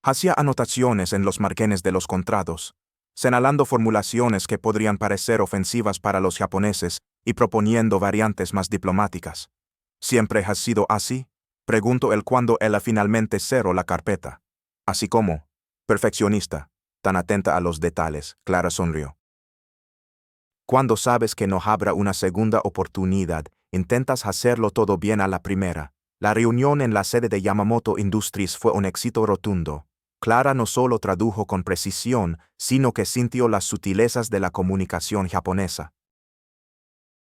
Hacía anotaciones en los márgenes de los contratos, señalando formulaciones que podrían parecer ofensivas para los japoneses y proponiendo variantes más diplomáticas. ¿Siempre has sido así?, preguntó él cuando ella finalmente cerró la carpeta. Así como, perfeccionista, tan atenta a los detalles, Clara sonrió. Cuando sabes que no habrá una segunda oportunidad, intentas hacerlo todo bien a la primera. La reunión en la sede de Yamamoto Industries fue un éxito rotundo. Clara no solo tradujo con precisión, sino que sintió las sutilezas de la comunicación japonesa.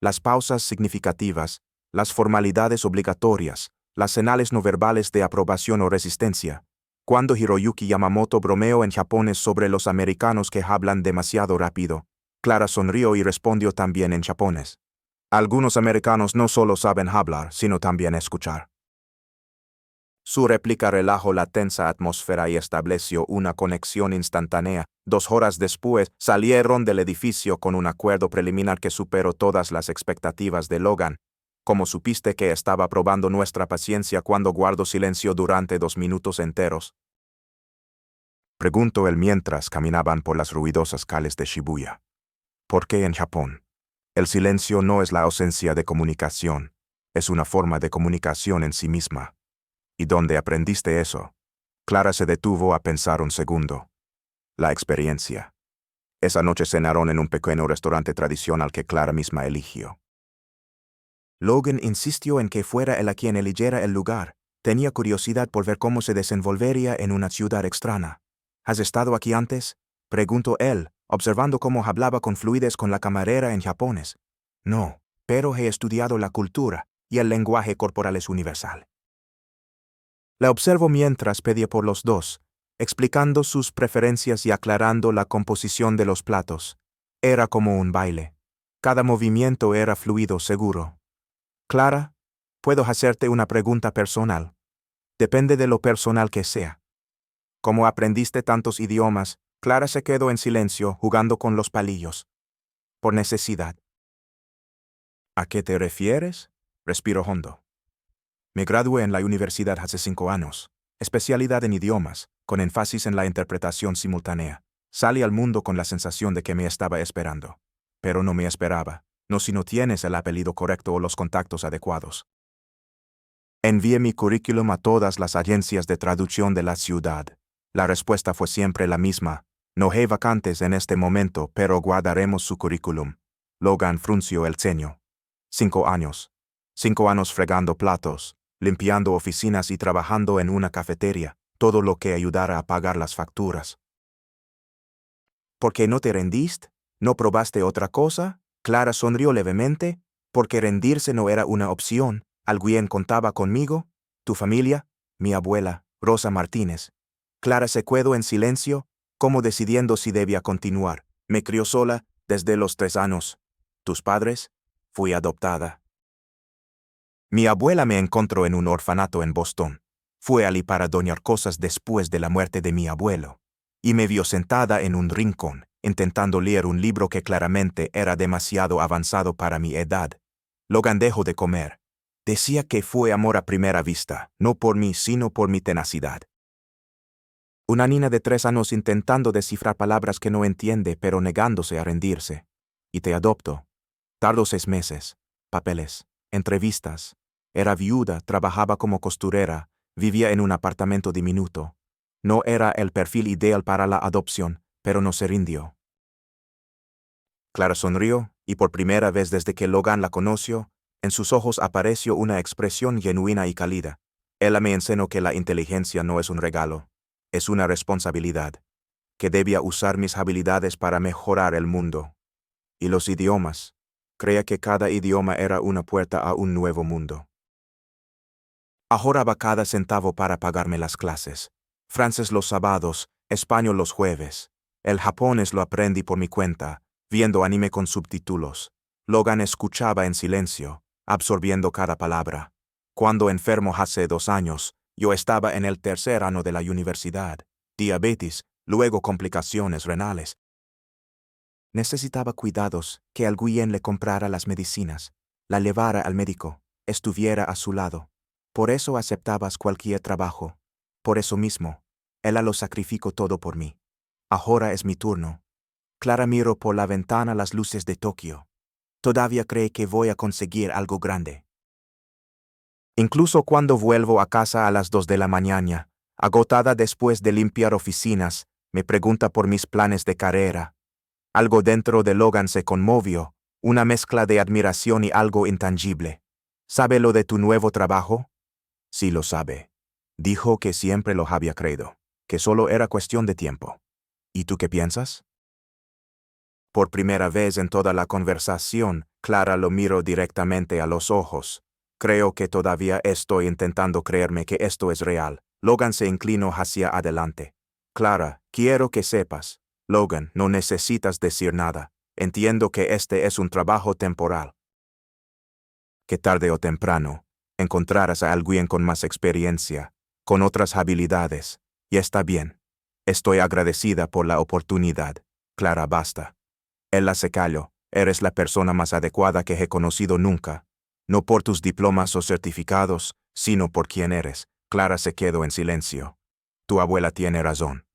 Las pausas significativas, las formalidades obligatorias, las señales no verbales de aprobación o resistencia. Cuando Hiroyuki Yamamoto bromeó en japonés sobre los americanos que hablan demasiado rápido, Clara sonrió y respondió también en japonés. Algunos americanos no solo saben hablar, sino también escuchar. Su réplica relajó la tensa atmósfera y estableció una conexión instantánea. 2 horas después, salieron del edificio con un acuerdo preliminar que superó todas las expectativas de Logan. ¿Cómo supiste que estaba probando nuestra paciencia cuando guardo silencio durante 2 minutos enteros?, preguntó él mientras caminaban por las ruidosas calles de Shibuya. ¿Por qué en Japón? El silencio no es la ausencia de comunicación, es una forma de comunicación en sí misma. ¿Y dónde aprendiste eso? Clara se detuvo a pensar un segundo. La experiencia. Esa noche cenaron en un pequeño restaurante tradicional que Clara misma eligió. Logan insistió en que fuera él a quien eligiera el lugar. Tenía curiosidad por ver cómo se desenvolvería en una ciudad extraña. ¿Has estado aquí antes?, preguntó él, observando cómo hablaba con fluidez con la camarera en japonés. No, pero he estudiado la cultura, y el lenguaje corporal es universal. La observó mientras pedía por los dos, explicando sus preferencias y aclarando la composición de los platos. Era como un baile. Cada movimiento era fluido, seguro. Clara, ¿puedo hacerte una pregunta personal? Depende de lo personal que sea. Como aprendiste tantos idiomas, Clara se quedó en silencio jugando con los palillos. Por necesidad. ¿A qué te refieres?, respiró hondo. Me gradué en la universidad hace 5 años, especialidad en idiomas, con énfasis en la interpretación simultánea. Salí al mundo con la sensación de que me estaba esperando. Pero no me esperaba, no si no tienes el apellido correcto o los contactos adecuados. Envié mi currículum a todas las agencias de traducción de la ciudad. La respuesta fue siempre la misma. No hay vacantes en este momento, pero guardaremos su currículum. Logan frunció el ceño. 5 años. 5 años fregando platos, limpiando oficinas y trabajando en una cafetería, todo lo que ayudara a pagar las facturas. ¿Por qué no te rendiste? ¿No probaste otra cosa? Clara sonrió levemente. Porque rendirse no era una opción. ¿Alguien contaba conmigo? ¿Tu familia? Mi abuela, Rosa Martínez. Clara se quedó en silencio, como decidiendo si debía continuar. Me crió sola desde los 3 años. ¿Tus padres? Fui adoptada. Mi abuela me encontró en un orfanato en Boston. Fue allí para donar cosas después de la muerte de mi abuelo. Y me vio sentada en un rincón, intentando leer un libro que claramente era demasiado avanzado para mi edad. Logan dejó de comer. Decía que fue amor a primera vista, no por mí, sino por mi tenacidad. Una niña de 3 años intentando descifrar palabras que no entiende, pero negándose a rendirse. Y te adopto. Tardó 6 meses. Papeles. Entrevistas. Era viuda, trabajaba como costurera, vivía en un apartamento diminuto. No era el perfil ideal para la adopción, pero no se rindió. Clara sonrió, y por primera vez desde que Logan la conoció, en sus ojos apareció una expresión genuina y cálida. Ella me enseñó que la inteligencia no es un regalo, es una responsabilidad, que debía usar mis habilidades para mejorar el mundo. Y los idiomas. Creía que cada idioma era una puerta a un nuevo mundo. Ahorraba cada centavo para pagarme las clases. Francés los sábados, español los jueves. El japonés lo aprendí por mi cuenta, viendo anime con subtítulos. Logan escuchaba en silencio, absorbiendo cada palabra. Cuando enfermo hace 2 años, yo estaba en el 3er año de la universidad. Diabetes, luego complicaciones renales. Necesitaba cuidados, que alguien le comprara las medicinas, la llevara al médico, estuviera a su lado. Por eso aceptabas cualquier trabajo. Por eso mismo, ella lo sacrificó todo por mí. Ahora es mi turno. Clara miró por la ventana las luces de Tokio. Todavía cree que voy a conseguir algo grande. Incluso cuando vuelvo a casa a las 2 de la mañana, agotada después de limpiar oficinas, me pregunta por mis planes de carrera. Algo dentro de Logan se conmovió, una mezcla de admiración y algo intangible. ¿Sabe lo de tu nuevo trabajo? Sí lo sabe. Dijo que siempre lo había creído, que solo era cuestión de tiempo. ¿Y tú qué piensas? Por primera vez en toda la conversación, Clara lo miró directamente a los ojos. Creo que todavía estoy intentando creerme que esto es real. Logan se inclinó hacia adelante. Clara, quiero que sepas. Logan, no necesitas decir nada. Entiendo que este es un trabajo temporal. Que tarde o temprano, encontrarás a alguien con más experiencia, con otras habilidades, y está bien. Estoy agradecida por la oportunidad. Clara, basta. Ella se calló. Eres la persona más adecuada que he conocido nunca. No por tus diplomas o certificados, sino por quién eres. Clara se quedó en silencio. Tu abuela tiene razón.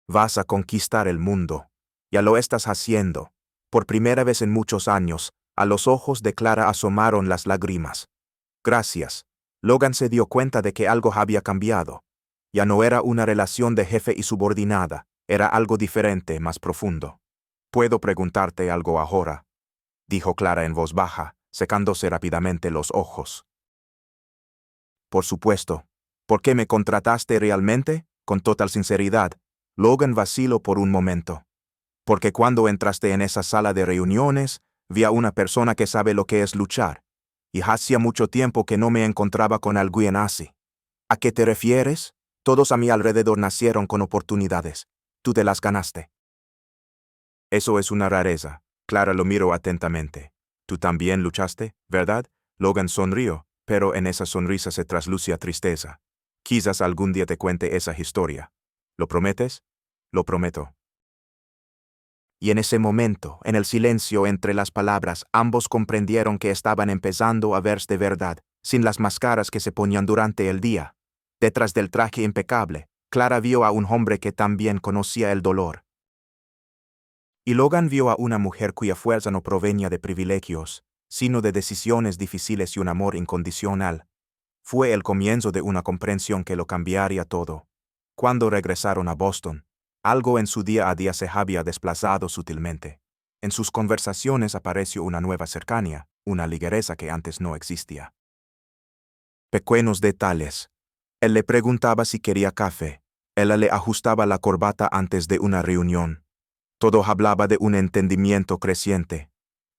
Vas a conquistar el mundo. Ya lo estás haciendo. Por primera vez en muchos años, a los ojos de Clara asomaron las lágrimas. Gracias. Logan se dio cuenta de que algo había cambiado. Ya no era una relación de jefe y subordinada, era algo diferente, más profundo. ¿Puedo preguntarte algo ahora?, dijo Clara en voz baja, secándose rápidamente los ojos. Por supuesto. ¿Por qué me contrataste realmente? Con total sinceridad. Logan vaciló por un momento. Porque cuando entraste en esa sala de reuniones, vi a una persona que sabe lo que es luchar. Y hacía mucho tiempo que no me encontraba con alguien así. ¿A qué te refieres? Todos a mi alrededor nacieron con oportunidades. Tú te las ganaste. Eso es una rareza. Clara lo miró atentamente. Tú también luchaste, ¿verdad? Logan sonrió, pero en esa sonrisa se traslucía tristeza. Quizás algún día te cuente esa historia. ¿Lo prometes? Lo prometo. Y en ese momento, en el silencio entre las palabras, ambos comprendieron que estaban empezando a verse de verdad, sin las máscaras que se ponían durante el día. Detrás del traje impecable, Clara vio a un hombre que también conocía el dolor. Y Logan vio a una mujer cuya fuerza no provenía de privilegios, sino de decisiones difíciles y un amor incondicional. Fue el comienzo de una comprensión que lo cambiaría todo. Cuando regresaron a Boston, algo en su día a día se había desplazado sutilmente. En sus conversaciones apareció una nueva cercanía, una ligereza que antes no existía. Pequeños detalles. Él le preguntaba si quería café. Ella le ajustaba la corbata antes de una reunión. Todo hablaba de un entendimiento creciente.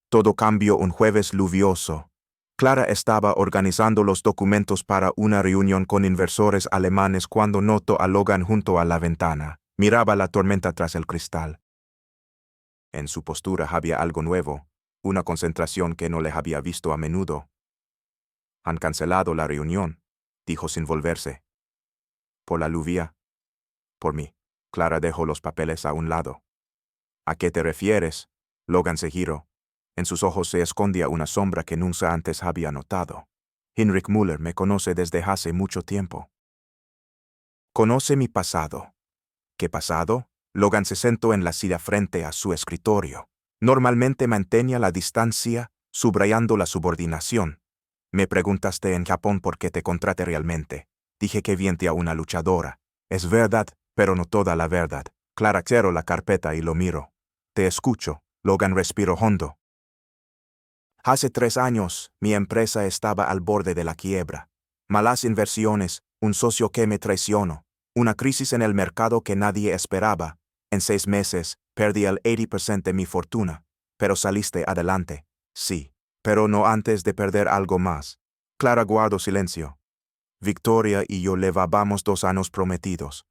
Todo cambió un jueves lluvioso. Clara estaba organizando los documentos para una reunión con inversores alemanes cuando notó a Logan junto a la ventana. Miraba la tormenta tras el cristal. En su postura había algo nuevo, una concentración que no le había visto a menudo. «Han cancelado la reunión», dijo sin volverse. «¿Por la lluvia?» «Por mí». Clara dejó los papeles a un lado. «¿A qué te refieres?» Logan se giró. En sus ojos se escondía una sombra que nunca antes había notado. «Heinrich Müller me conoce desde hace mucho tiempo. Conoce mi pasado». «¿Qué pasado?» Logan se sentó en la silla frente a su escritorio. Normalmente mantenía la distancia, subrayando la subordinación. «Me preguntaste en Japón por qué te contraté realmente. Dije que vientre a una luchadora. Es verdad, pero no toda la verdad». Clara cerró la carpeta y lo miró. «Te escucho». Logan respiró hondo. «Hace 3 años, mi empresa estaba al borde de la quiebra. Malas inversiones, un socio que me traicionó, una crisis en el mercado que nadie esperaba. En 6 meses, perdí el 80% de mi fortuna. Pero saliste adelante». «Sí, pero no antes de perder algo más». Clara guardó silencio. «Victoria y yo llevábamos 2 años prometidos.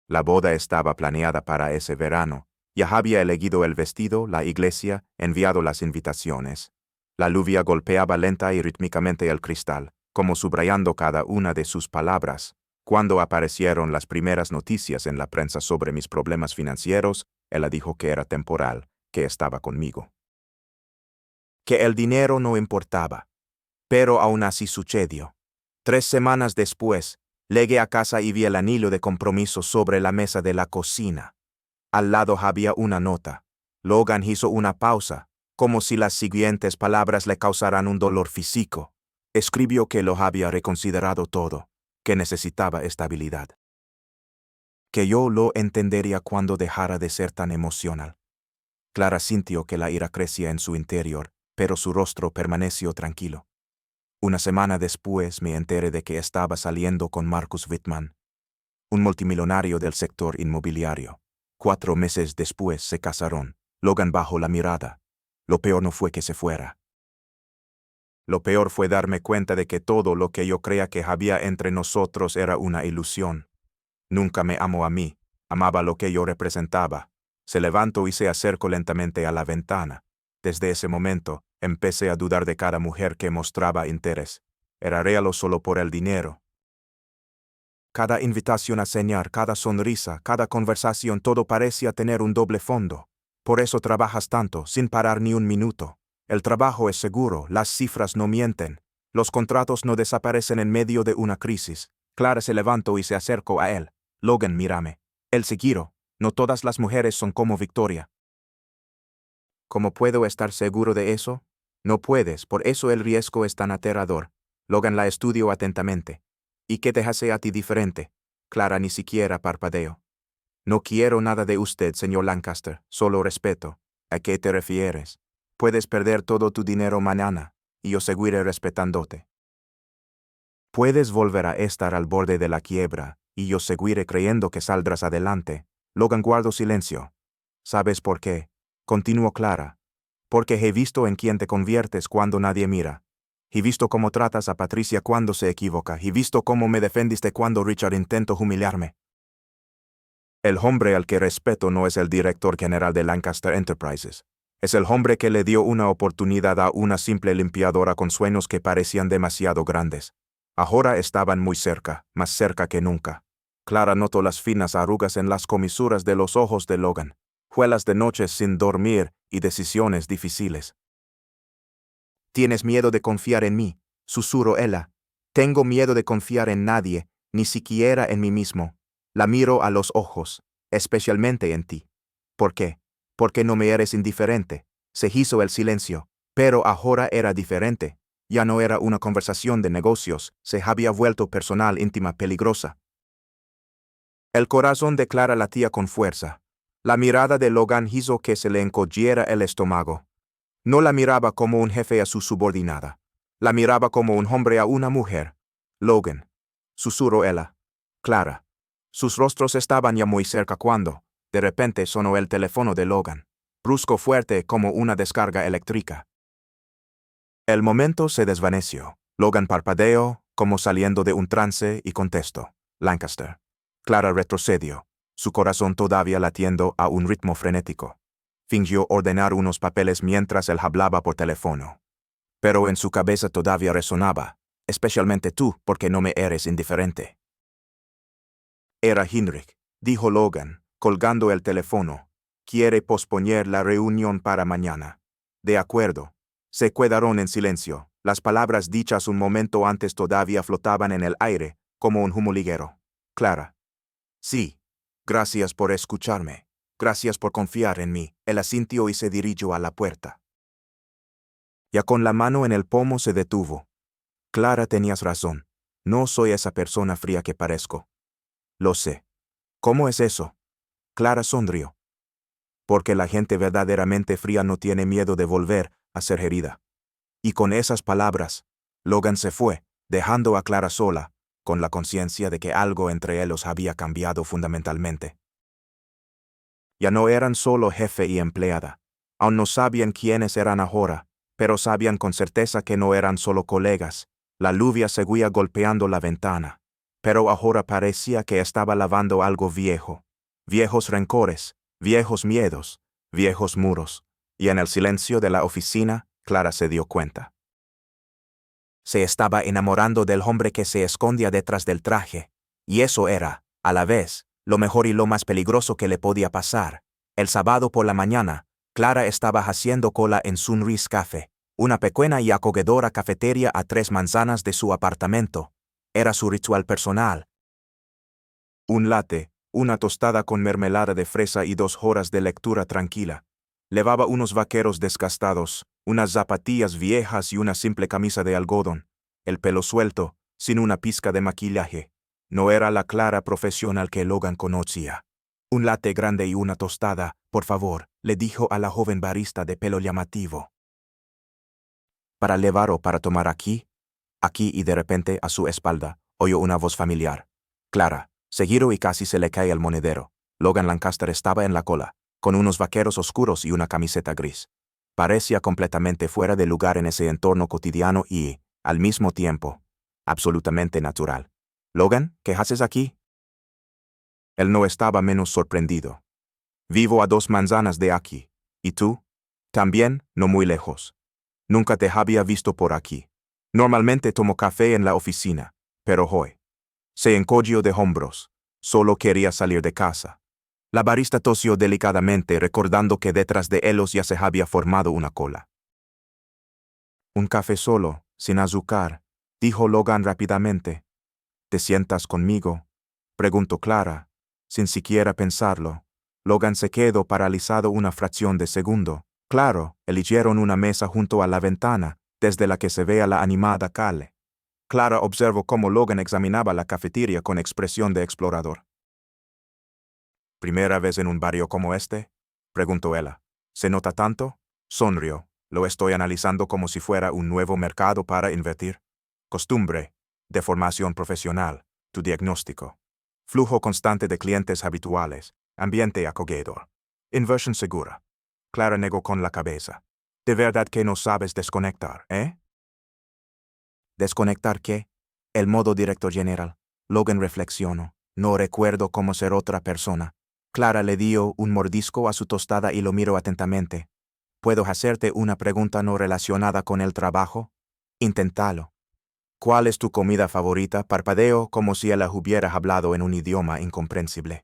La boda estaba planeada para ese verano. Ya había elegido el vestido, la iglesia, enviado las invitaciones. La lluvia golpeaba lenta y rítmicamente el cristal, como subrayando cada una de sus palabras. Cuando aparecieron las primeras noticias en la prensa sobre mis problemas financieros, ella dijo que era temporal, que estaba conmigo. Que el dinero no importaba. Pero aún así sucedió. 3 semanas después, llegué a casa y vi el anillo de compromiso sobre la mesa de la cocina. Al lado había una nota. Logan hizo una pausa, como si las siguientes palabras le causaran un dolor físico. Escribió que lo había reconsiderado todo, que necesitaba estabilidad. Que yo lo entendería cuando dejara de ser tan emocional. Clara sintió que la ira crecía en su interior, pero su rostro permaneció tranquilo. Una semana después me enteré de que estaba saliendo con Marcus Wittmann, un multimillonario del sector inmobiliario. 4 meses después se casaron. Logan bajó la mirada. Lo peor no fue que se fuera. Lo peor fue darme cuenta de que todo lo que yo creía que había entre nosotros era una ilusión. Nunca me amó a mí, amaba lo que yo representaba. Se levantó y se acercó lentamente a la ventana. Desde ese momento, empecé a dudar de cada mujer que mostraba interés. ¿Era real o solo por el dinero? Cada invitación a cenar, cada sonrisa, cada conversación, todo parecía tener un doble fondo. Por eso trabajas tanto, sin parar ni un minuto. El trabajo es seguro, las cifras no mienten. Los contratos no desaparecen en medio de una crisis. Clara se levantó y se acercó a él. «Logan, mírame». Él se giró. «No todas las mujeres son como Victoria». «¿Cómo puedo estar seguro de eso?» «No puedes, por eso el riesgo es tan aterrador». Logan la estudió atentamente. «¿Y qué te hace a ti diferente?» Clara ni siquiera parpadeó. «No quiero nada de usted, señor Lancaster, solo respeto». «¿A qué te refieres?» «Puedes perder todo tu dinero mañana, y yo seguiré respetándote. Puedes volver a estar al borde de la quiebra, y yo seguiré creyendo que saldrás adelante». Logan guardó silencio. «¿Sabes por qué?», continuó Clara. «Porque he visto en quién te conviertes cuando nadie mira. He visto cómo tratas a Patricia cuando se equivoca. He visto cómo me defendiste cuando Richard intentó humillarme. El hombre al que respeto no es el director general de Lancaster Enterprises. Es el hombre que le dio una oportunidad a una simple limpiadora con sueños que parecían demasiado grandes. Ahora estaban muy cerca, más cerca que nunca». Clara notó las finas arrugas en las comisuras de los ojos de Logan. Juelas de noches sin dormir y decisiones difíciles. «Tienes miedo de confiar en mí», susurró ella. «Tengo miedo de confiar en nadie, ni siquiera en mí mismo». La miro a los ojos, especialmente en ti. «¿Por qué?» «Porque no me eres indiferente». Se hizo el silencio, pero ahora era diferente. Ya no era una conversación de negocios, se había vuelto personal, íntima, peligrosa. El corazón de Clara latía con fuerza. La mirada de Logan hizo que se le encogiera el estómago. No la miraba como un jefe a su subordinada. La miraba como un hombre a una mujer. «Logan», susurró ella. «Clara». Sus rostros estaban ya muy cerca cuando, de repente, sonó el teléfono de Logan. Brusco, fuerte, como una descarga eléctrica. El momento se desvaneció. Logan parpadeó, como saliendo de un trance, y contestó. «Lancaster». Clara retrocedió. su corazón todavía latiendo a un ritmo frenético. Fingió ordenar unos papeles mientras él hablaba por teléfono. Pero en su cabeza todavía resonaba, especialmente tú, porque no me eres indiferente. Era Heinrich, dijo Logan, colgando el teléfono. Quiere posponer la reunión para mañana. De acuerdo. Se quedaron en silencio. Las palabras dichas un momento antes todavía flotaban en el aire, como un humo ligero. Clara. Sí. Gracias por escucharme. Gracias por confiar en mí. Él asintió y se dirigió a la puerta. Ya con la mano en el pomo se detuvo. Clara, tenías razón. No soy esa persona fría que parezco. Lo sé. ¿Cómo es eso? Clara sonrió. Porque la gente verdaderamente fría no tiene miedo de volver a ser herida. Y con esas palabras, Logan se fue, dejando a Clara sola, con la conciencia de que algo entre ellos había cambiado fundamentalmente. Ya no eran solo jefe y empleada. Aún no sabían quiénes eran ahora, pero sabían con certeza que no eran solo colegas. La lluvia seguía golpeando la ventana, pero ahora parecía que estaba lavando algo viejo. Viejos rencores, viejos miedos, viejos muros. Y en el silencio de la oficina, Clara se dio cuenta. Se estaba enamorando del hombre que se escondía detrás del traje, y eso era, a la vez, lo mejor y lo más peligroso que le podía pasar. El sábado por la mañana, Clara estaba haciendo cola en Sunrise Café, una pequeña y acogedora cafetería a 3 manzanas de su apartamento. Era su ritual personal. Un latte, una tostada con mermelada de fresa y 2 horas de lectura tranquila. Llevaba unos vaqueros desgastados, unas zapatillas viejas y una simple camisa de algodón. El pelo suelto, sin una pizca de maquillaje. No era la Clara profesional que Logan conocía. Un latte grande y una tostada, por favor, le dijo a la joven barista de pelo llamativo. ¿Para llevar o para tomar aquí? Aquí, y de repente a su espalda, oyó una voz familiar. Clara. Se giró y casi se le cae el monedero. Logan Lancaster estaba en la cola, con unos vaqueros oscuros y una camiseta gris. Parecía completamente fuera de lugar en ese entorno cotidiano y, al mismo tiempo, absolutamente natural. «Logan, ¿qué haces aquí?» Él no estaba menos sorprendido. «Vivo a 2 manzanas de aquí. ¿Y tú?» «También, no muy lejos. Nunca te había visto por aquí. Normalmente tomo café en la oficina, pero hoy». Se encogió de hombros. Solo quería salir de casa. La barista tosió delicadamente, recordando que detrás de ellos ya se había formado una cola. «Un café solo, sin azúcar», dijo Logan rápidamente. «¿Te sientas conmigo?», preguntó Clara, sin siquiera pensarlo. Logan se quedó paralizado una fracción de segundo. Claro, eligieron una mesa junto a la ventana, desde la que se veía la animada calle. Clara observó cómo Logan examinaba la cafetería con expresión de explorador. «¿Primera vez en un barrio como este?», preguntó ella. «¿Se nota tanto?». Sonrió. «Lo estoy analizando como si fuera un nuevo mercado para invertir. Costumbre, deformación profesional, tu diagnóstico. Flujo constante de clientes habituales, ambiente acogedor. Inversión segura». Clara negó con la cabeza. «¿De verdad que no sabes desconectar, eh?» ¿Desconectar qué? El modo director general. Logan reflexionó. No recuerdo cómo ser otra persona. Clara le dio un mordisco a su tostada y lo miró atentamente. ¿Puedo hacerte una pregunta no relacionada con el trabajo? Inténtalo. ¿Cuál es tu comida favorita? Parpadeó como si ella hubiera hablado en un idioma incomprensible.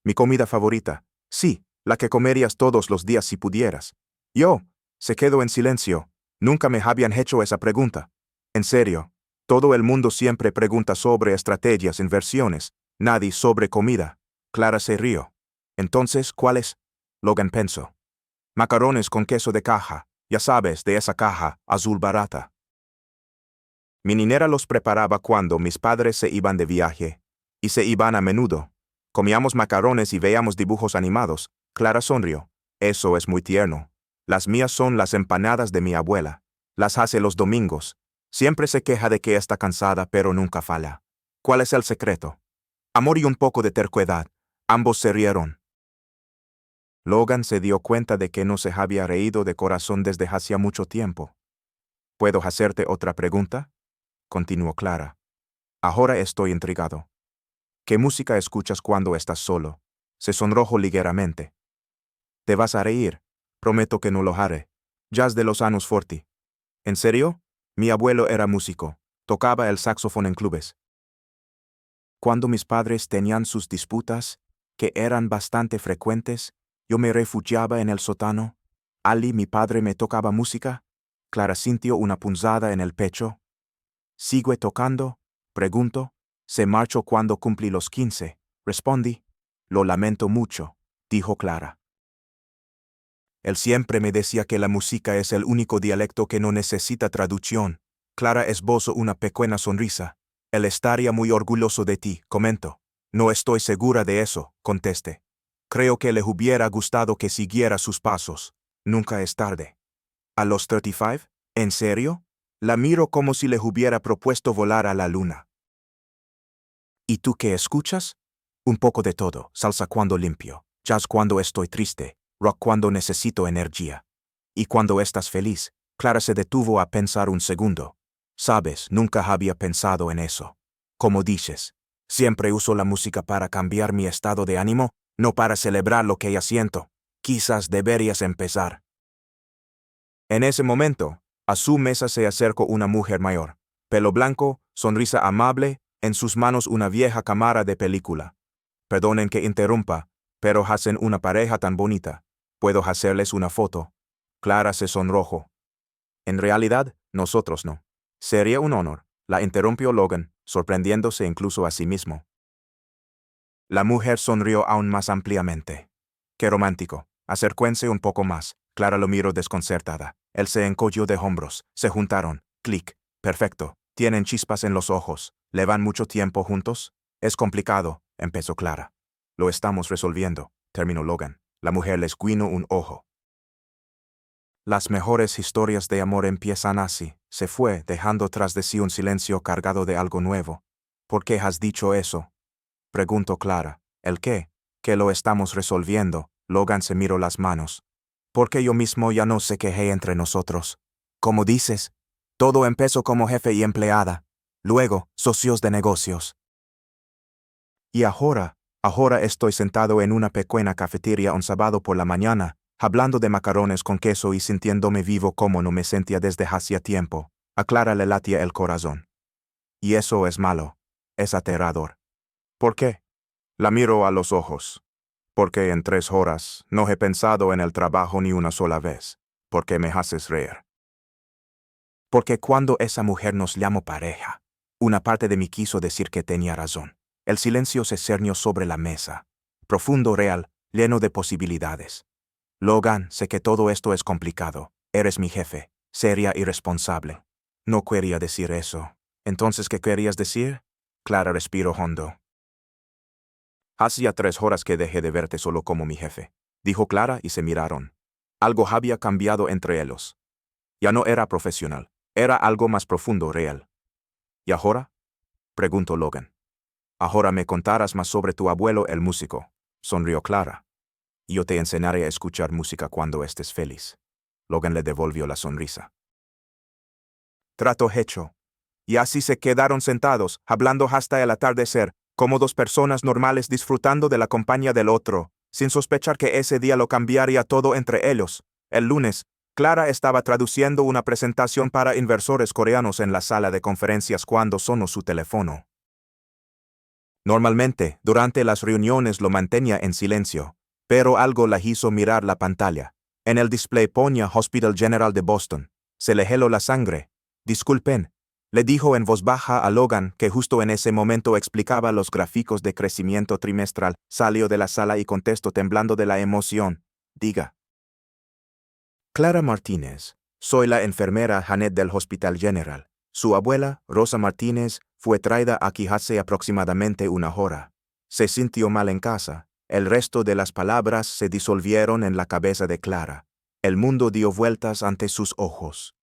Mi comida favorita. Sí, la que comerías todos los días si pudieras. Yo. Se quedó en silencio. Nunca me habían hecho esa pregunta. En serio, todo el mundo siempre pregunta sobre estrategias, inversiones, nadie sobre comida. Clara se rió. Entonces, ¿cuál es? Logan pensó. Macarrones con queso de caja, ya sabes, de esa caja, azul barata. Mi niñera los preparaba cuando mis padres se iban de viaje, y se iban a menudo. Comíamos macarrones y veíamos dibujos animados. Clara sonrió. Eso es muy tierno. Las mías son las empanadas de mi abuela. Las hace los domingos. Siempre se queja de que está cansada, pero nunca falla. ¿Cuál es el secreto? Amor y un poco de terquedad. Ambos se rieron. Logan se dio cuenta de que no se había reído de corazón desde hacía mucho tiempo. ¿Puedo hacerte otra pregunta?, continuó Clara. Ahora estoy intrigado. ¿Qué música escuchas cuando estás solo? Se sonrojó ligeramente. Te vas a reír. Prometo que no lo haré. Jazz de los años 40. ¿En serio? Mi abuelo era músico. Tocaba el saxofón en clubes. Cuando mis padres tenían sus disputas, que eran bastante frecuentes, yo me refugiaba en el sótano. Ali, mi padre, me tocaba música. Clara sintió una punzada en el pecho. ¿Sigue tocando? Preguntó. Se marchó cuando cumplí los 15. Respondí. Lo lamento mucho, dijo Clara. Él siempre me decía que la música es el único dialecto que no necesita traducción. Clara esbozó una pequeña sonrisa. Él estaría muy orgulloso de ti, comentó. No estoy segura de eso, contesté. Creo que le hubiera gustado que siguiera sus pasos. Nunca es tarde. ¿A los 35? ¿En serio? La miro como si le hubiera propuesto volar a la luna. ¿Y tú qué escuchas? Un poco de todo, salsa cuando limpio, jazz cuando estoy triste, rock cuando necesito energía. ¿Y cuando estás feliz? Clara se detuvo a pensar un segundo. Sabes, nunca había pensado en eso. Como dices, siempre uso la música para cambiar mi estado de ánimo, no para celebrar lo que ya siento. Quizás deberías empezar. En ese momento, a su mesa se acercó una mujer mayor. Pelo blanco, sonrisa amable, en sus manos una vieja cámara de película. Perdonen que interrumpa, pero hacen una pareja tan bonita. ¿Puedo hacerles una foto? Clara se sonrojó. En realidad, nosotros no. Sería un honor, la interrumpió Logan, sorprendiéndose incluso a sí mismo. La mujer sonrió aún más ampliamente. Qué romántico. Acérquense un poco más. Clara lo miró desconcertada. Él se encogió de hombros. Se juntaron. Clic. Perfecto. Tienen chispas en los ojos. ¿Llevan mucho tiempo juntos? Es complicado, empezó Clara. Lo estamos resolviendo, terminó Logan. La mujer les guiñó un ojo. Las mejores historias de amor empiezan así. Se fue, dejando tras de sí un silencio cargado de algo nuevo. ¿Por qué has dicho eso? Preguntó Clara. ¿El qué? Que lo estamos resolviendo. Logan se miró las manos. Porque yo mismo ya no sé qué hay entre nosotros. Como dices, todo empezó como jefe y empleada. Luego, socios de negocios. Y ahora estoy sentado en una pequeña cafetería un sábado por la mañana, hablando de macarrones con queso y sintiéndome vivo como no me sentía desde hacía tiempo. A Clara le latía el corazón. Y eso es malo. Es aterrador. ¿Por qué? La miro a los ojos. Porque en 3 horas no he pensado en el trabajo ni una sola vez. Porque me haces reír. Porque cuando esa mujer nos llamó pareja, una parte de mí quiso decir que tenía razón. El silencio se cernió sobre la mesa. Profundo, real, lleno de posibilidades. Logan, sé que todo esto es complicado. Eres mi jefe, seria y responsable. No quería decir eso. ¿Entonces qué querías decir? Clara respiró hondo. Hacía 3 horas que dejé de verte solo como mi jefe, dijo Clara y se miraron. Algo había cambiado entre ellos. Ya no era profesional, era algo más profundo, real. ¿Y ahora? Preguntó Logan. Ahora me contarás más sobre tu abuelo el músico, sonrió Clara. Y yo te enseñaré a escuchar música cuando estés feliz. Logan le devolvió la sonrisa. Trato hecho. Y así se quedaron sentados, hablando hasta el atardecer, como 2 personas normales disfrutando de la compañía del otro, sin sospechar que ese día lo cambiaría todo entre ellos. El lunes, Clara estaba traduciendo una presentación para inversores coreanos en la sala de conferencias cuando sonó su teléfono. Normalmente, durante las reuniones lo mantenía en silencio, pero algo la hizo mirar la pantalla. En el display ponía Hospital General de Boston. Se le heló la sangre. Disculpen, le dijo en voz baja a Logan, que justo en ese momento explicaba los gráficos de crecimiento trimestral. Salió de la sala y contestó temblando de la emoción. Diga. Clara Martínez. Soy la enfermera Janet del Hospital General. Su abuela, Rosa Martínez, fue traída aquí hace aproximadamente 1 hora. Se sintió mal en casa. El resto de las palabras se disolvieron en la cabeza de Clara. El mundo dio vueltas ante sus ojos.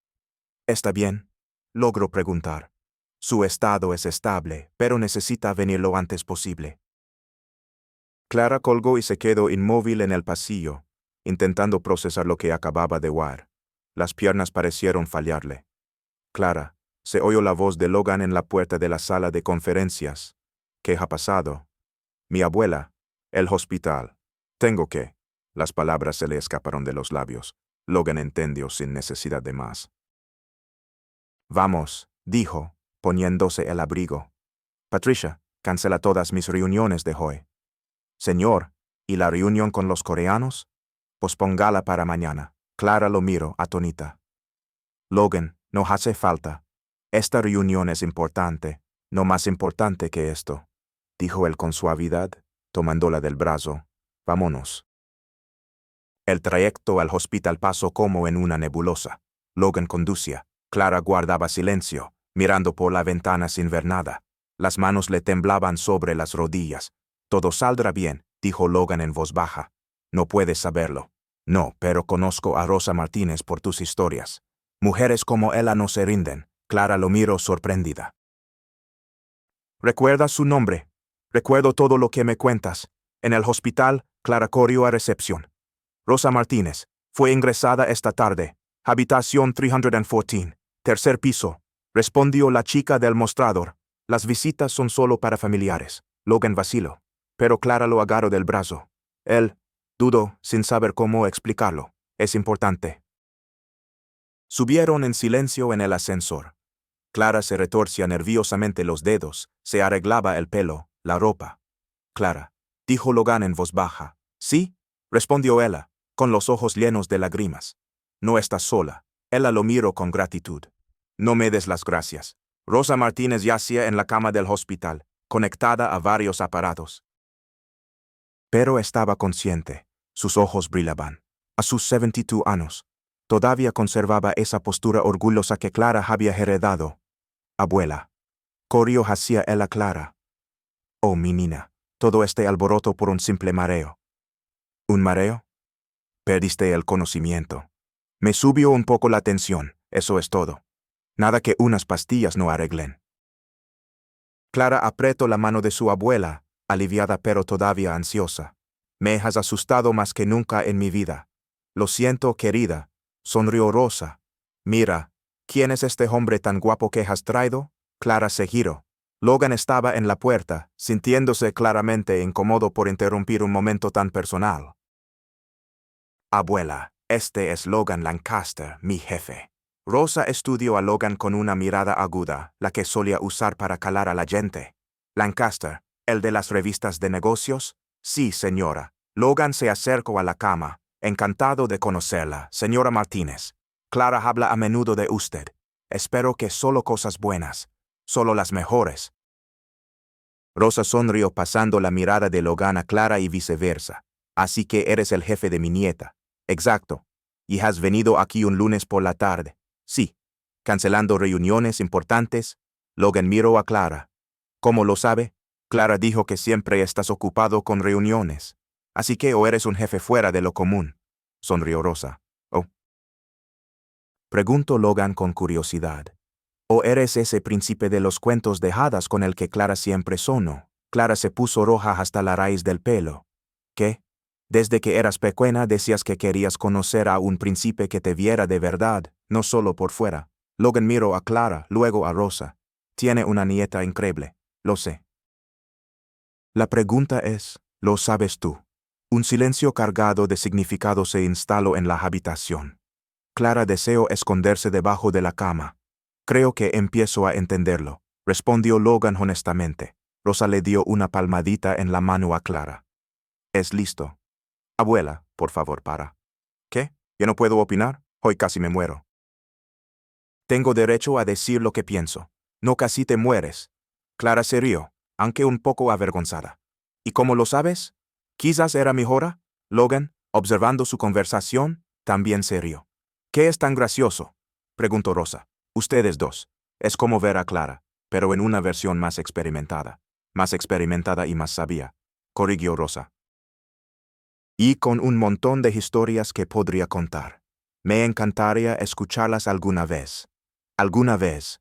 ¿Está bien? Logró preguntar. Su estado es estable, pero necesita venir lo antes posible. Clara colgó y se quedó inmóvil en el pasillo, intentando procesar lo que acababa de oír. Las piernas parecieron fallarle. Clara, se oyó la voz de Logan en la puerta de la sala de conferencias. ¿Qué ha pasado? Mi abuela. El hospital. Tengo que. Las palabras se le escaparon de los labios. Logan entendió sin necesidad de más. Vamos, dijo, poniéndose el abrigo. Patricia, cancela todas mis reuniones de hoy. Señor, ¿y la reunión con los coreanos? Pospóngala para mañana. Clara lo miró atónita. Logan, no hace falta. Esta reunión es importante, no más importante que esto, dijo él con suavidad, tomándola del brazo. Vámonos. El trayecto al hospital pasó como en una nebulosa. Logan conducía. Clara guardaba silencio, mirando por la ventana sin ver nada. Las manos le temblaban sobre las rodillas. Todo saldrá bien, dijo Logan en voz baja. No puedes saberlo. No, pero conozco a Rosa Martínez por tus historias. Mujeres como ella no se rinden. Clara lo miró sorprendida. ¿Recuerdas su nombre? Recuerdo todo lo que me cuentas. En el hospital, Clara corrió a recepción. Rosa Martínez. Fue ingresada esta tarde. Habitación 314. Tercer piso. Respondió la chica del mostrador. Las visitas son solo para familiares. Logan vaciló. Pero Clara lo agarró del brazo. Él dudó, sin saber cómo explicarlo. Es importante. Subieron en silencio en el ascensor. Clara se retorcía nerviosamente los dedos, se arreglaba el pelo, la ropa. Clara, dijo Logan en voz baja. Sí, respondió ella, con los ojos llenos de lágrimas. No estás sola. Ella lo miró con gratitud. No me des las gracias. Rosa Martínez yacía en la cama del hospital, conectada a varios aparatos. Pero estaba consciente. Sus ojos brillaban. A sus 72 años, todavía conservaba esa postura orgullosa que Clara había heredado. Abuela. Corrió hacia ella Clara. Oh, mi niña, todo este alboroto por un simple mareo. ¿Un mareo? Perdiste el conocimiento. Me subió un poco la tensión, eso es todo. Nada que unas pastillas no arreglen. Clara apretó la mano de su abuela, aliviada pero todavía ansiosa. Me has asustado más que nunca en mi vida. Lo siento, querida, sonrió Rosa. Mira, ¿quién es este hombre tan guapo que has traído? Clara se giró. Logan estaba en la puerta, sintiéndose claramente incómodo por interrumpir un momento tan personal. Abuela, este es Logan Lancaster, mi jefe. Rosa estudió a Logan con una mirada aguda, la que solía usar para calar a la gente. Lancaster, el de las revistas de negocios. Sí, señora. Logan se acercó a la cama. Encantado de conocerla, señora Martínez. Clara habla a menudo de usted. Espero que solo cosas buenas. Solo las mejores. Rosa sonrió pasando la mirada de Logan a Clara y viceversa. Así que eres el jefe de mi nieta. Exacto. ¿Y has venido aquí un lunes por la tarde? Sí. ¿Cancelando reuniones importantes? Logan miró a Clara. ¿Cómo lo sabe? Clara dijo que siempre estás ocupado con reuniones. Así que o eres un jefe fuera de lo común. Sonrió Rosa. Oh. Preguntó Logan con curiosidad. ¿O eres ese príncipe de los cuentos de hadas con el que Clara siempre sonó? Clara se puso roja hasta la raíz del pelo. ¿Qué? Desde que eras pequeña decías que querías conocer a un príncipe que te viera de verdad, no solo por fuera. Logan miró a Clara, luego a Rosa. Tiene una nieta increíble, lo sé. La pregunta es, ¿lo sabes tú? Un silencio cargado de significado se instaló en la habitación. Clara deseó esconderse debajo de la cama. Creo que empiezo a entenderlo, respondió Logan honestamente. Rosa le dio una palmadita en la mano a Clara. Es listo. Abuela, por favor, para. ¿Qué? ¿Ya no puedo opinar? Hoy casi me muero. Tengo derecho a decir lo que pienso. No casi te mueres. Clara se rió, aunque un poco avergonzada. ¿Y cómo lo sabes? Quizás era mi hora. Logan, observando su conversación, también se rió. ¿Qué es tan gracioso? Preguntó Rosa. Ustedes dos. Es como ver a Clara, pero en una versión más experimentada. Más experimentada y más sabia. Corrigió Rosa. Y con un montón de historias que podría contar. Me encantaría escucharlas alguna vez. Alguna vez.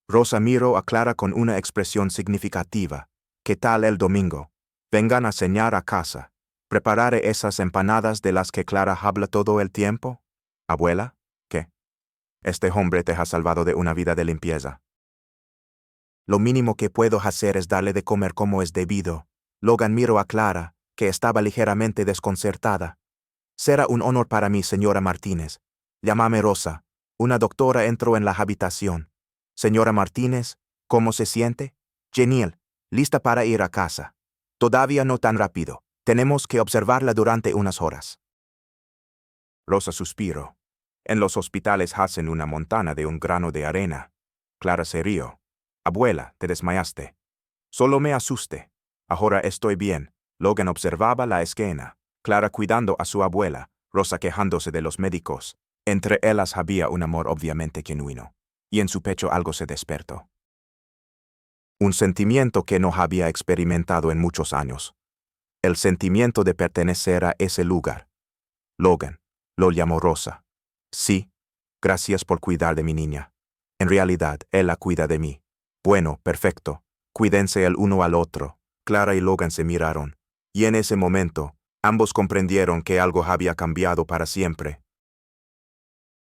Rosa miró a Clara con una expresión significativa. ¿Qué tal el domingo? Vengan a cenar a casa. ¿Prepararé esas empanadas de las que Clara habla todo el tiempo? Abuela, ¿qué? Este hombre te ha salvado de una vida de limpieza. Lo mínimo que puedo hacer es darle de comer como es debido. Logan miró a Clara, que estaba ligeramente desconcertada. Será un honor para mí, señora Martínez. Llámame Rosa. Una doctora entró en la habitación. Señora Martínez, ¿cómo se siente? Genial. Lista para ir a casa. Todavía no tan rápido. Tenemos que observarla durante unas horas. Rosa suspiró. En los hospitales hacen una montana de un grano de arena. Clara se rió. Abuela, te desmayaste. Solo me asusté. Ahora estoy bien. Logan observaba la escena. Clara cuidando a su abuela, Rosa quejándose de los médicos. Entre ellas había un amor obviamente genuino. Y en su pecho algo se despertó. Un sentimiento que no había experimentado en muchos años. El sentimiento de pertenecer a ese lugar. Logan, lo llamó Rosa. Sí, gracias por cuidar de mi niña. En realidad, él la cuida de mí. Bueno, perfecto. Cuídense el uno al otro. Clara y Logan se miraron. Y en ese momento, ambos comprendieron que algo había cambiado para siempre.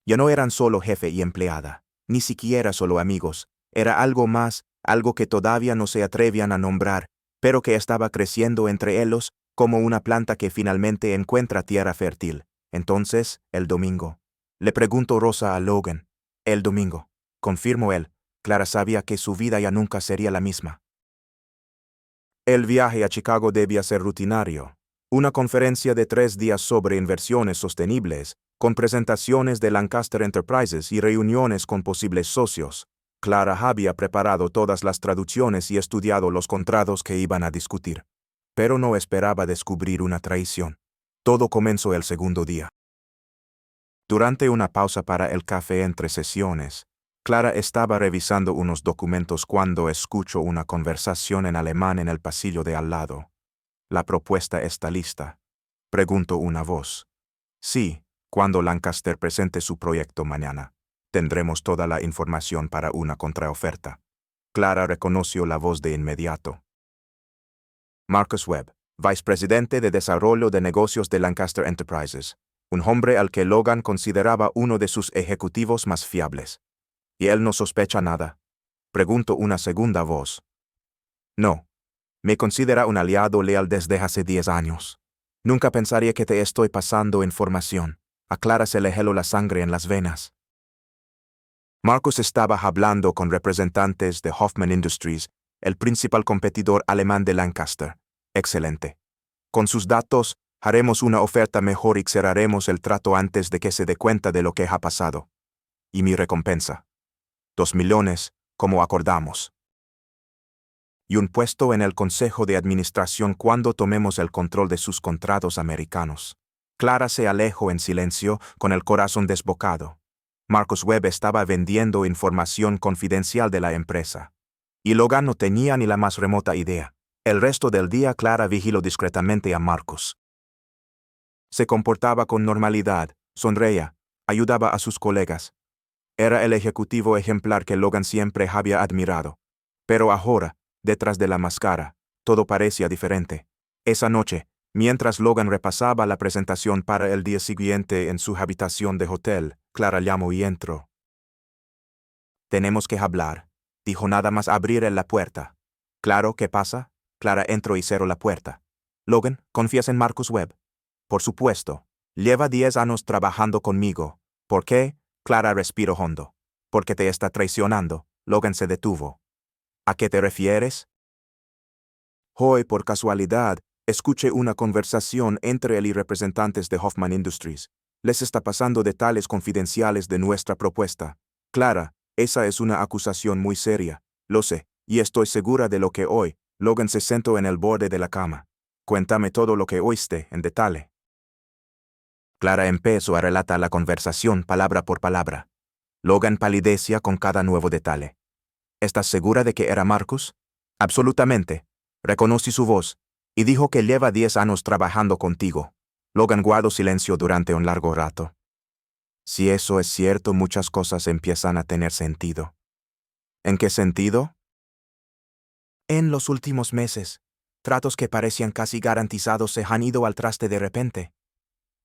Ya no eran solo jefe y empleada, ni siquiera solo amigos. Era algo más, algo que todavía no se atrevían a nombrar, pero que estaba creciendo entre ellos como una planta que finalmente encuentra tierra fértil. Entonces, el domingo. Le preguntó Rosa a Logan. El domingo. Confirmó él. Clara sabía que su vida ya nunca sería la misma. El viaje a Chicago debía ser rutinario. Una conferencia de 3 días sobre inversiones sostenibles, con presentaciones de Lancaster Enterprises y reuniones con posibles socios. Clara había preparado todas las traducciones y estudiado los contratos que iban a discutir. Pero no esperaba descubrir una traición. Todo comenzó el segundo día. Durante una pausa para el café entre sesiones, Clara estaba revisando unos documentos cuando escuchó una conversación en alemán en el pasillo de al lado. ¿La propuesta está lista?, preguntó una voz. Sí, cuando Lancaster presente su proyecto mañana, tendremos toda la información para una contraoferta. Clara reconoció la voz de inmediato. Marcus Webb, vicepresidente de Desarrollo de Negocios de Lancaster Enterprises, un hombre al que Logan consideraba uno de sus ejecutivos más fiables. ¿Y él no sospecha nada?, preguntó una segunda voz. No. Me considera un aliado leal desde hace 10 años. Nunca pensaría que te estoy pasando información. A Clara se le heló la sangre en las venas. Marcus estaba hablando con representantes de Hoffman Industries, el principal competidor alemán de Lancaster. Excelente. Con sus datos, haremos una oferta mejor y cerraremos el trato antes de que se dé cuenta de lo que ha pasado. Y mi recompensa. 2 millones, como acordamos. Y un puesto en el Consejo de Administración cuando tomemos el control de sus contratos americanos. Clara se alejó en silencio, con el corazón desbocado. Marcus Webb estaba vendiendo información confidencial de la empresa. Y Logan no tenía ni la más remota idea. El resto del día Clara vigiló discretamente a Marcus. Se comportaba con normalidad, sonreía, ayudaba a sus colegas. Era el ejecutivo ejemplar que Logan siempre había admirado. Pero ahora, detrás de la máscara, todo parecía diferente. Esa noche, mientras Logan repasaba la presentación para el día siguiente en su habitación de hotel, Clara llamó y entró. Tenemos que hablar, dijo nada más abrir él la puerta. Claro, ¿qué pasa? Clara entró y cerró la puerta. Logan, ¿confías en Marcus Webb? Por supuesto. Lleva 10 años trabajando conmigo. ¿Por qué? Clara respiró hondo. Porque te está traicionando. Logan se detuvo. ¿A qué te refieres? Hoy, por casualidad, escuché una conversación entre él y representantes de Hoffman Industries. Les está pasando detalles confidenciales de nuestra propuesta. Clara, esa es una acusación muy seria. Lo sé, y estoy segura de lo que hoy. Logan se sentó en el borde de la cama. Cuéntame todo lo que oíste, en detalle. Clara empezó a relatar la conversación palabra por palabra. Logan palidecía con cada nuevo detalle. ¿Estás segura de que era Marcus? Absolutamente. Reconocí su voz, y dijo que lleva 10 años trabajando contigo. Logan guardó silencio durante un largo rato. Si eso es cierto, muchas cosas empiezan a tener sentido. ¿En qué sentido? En los últimos meses, tratos que parecían casi garantizados se han ido al traste de repente.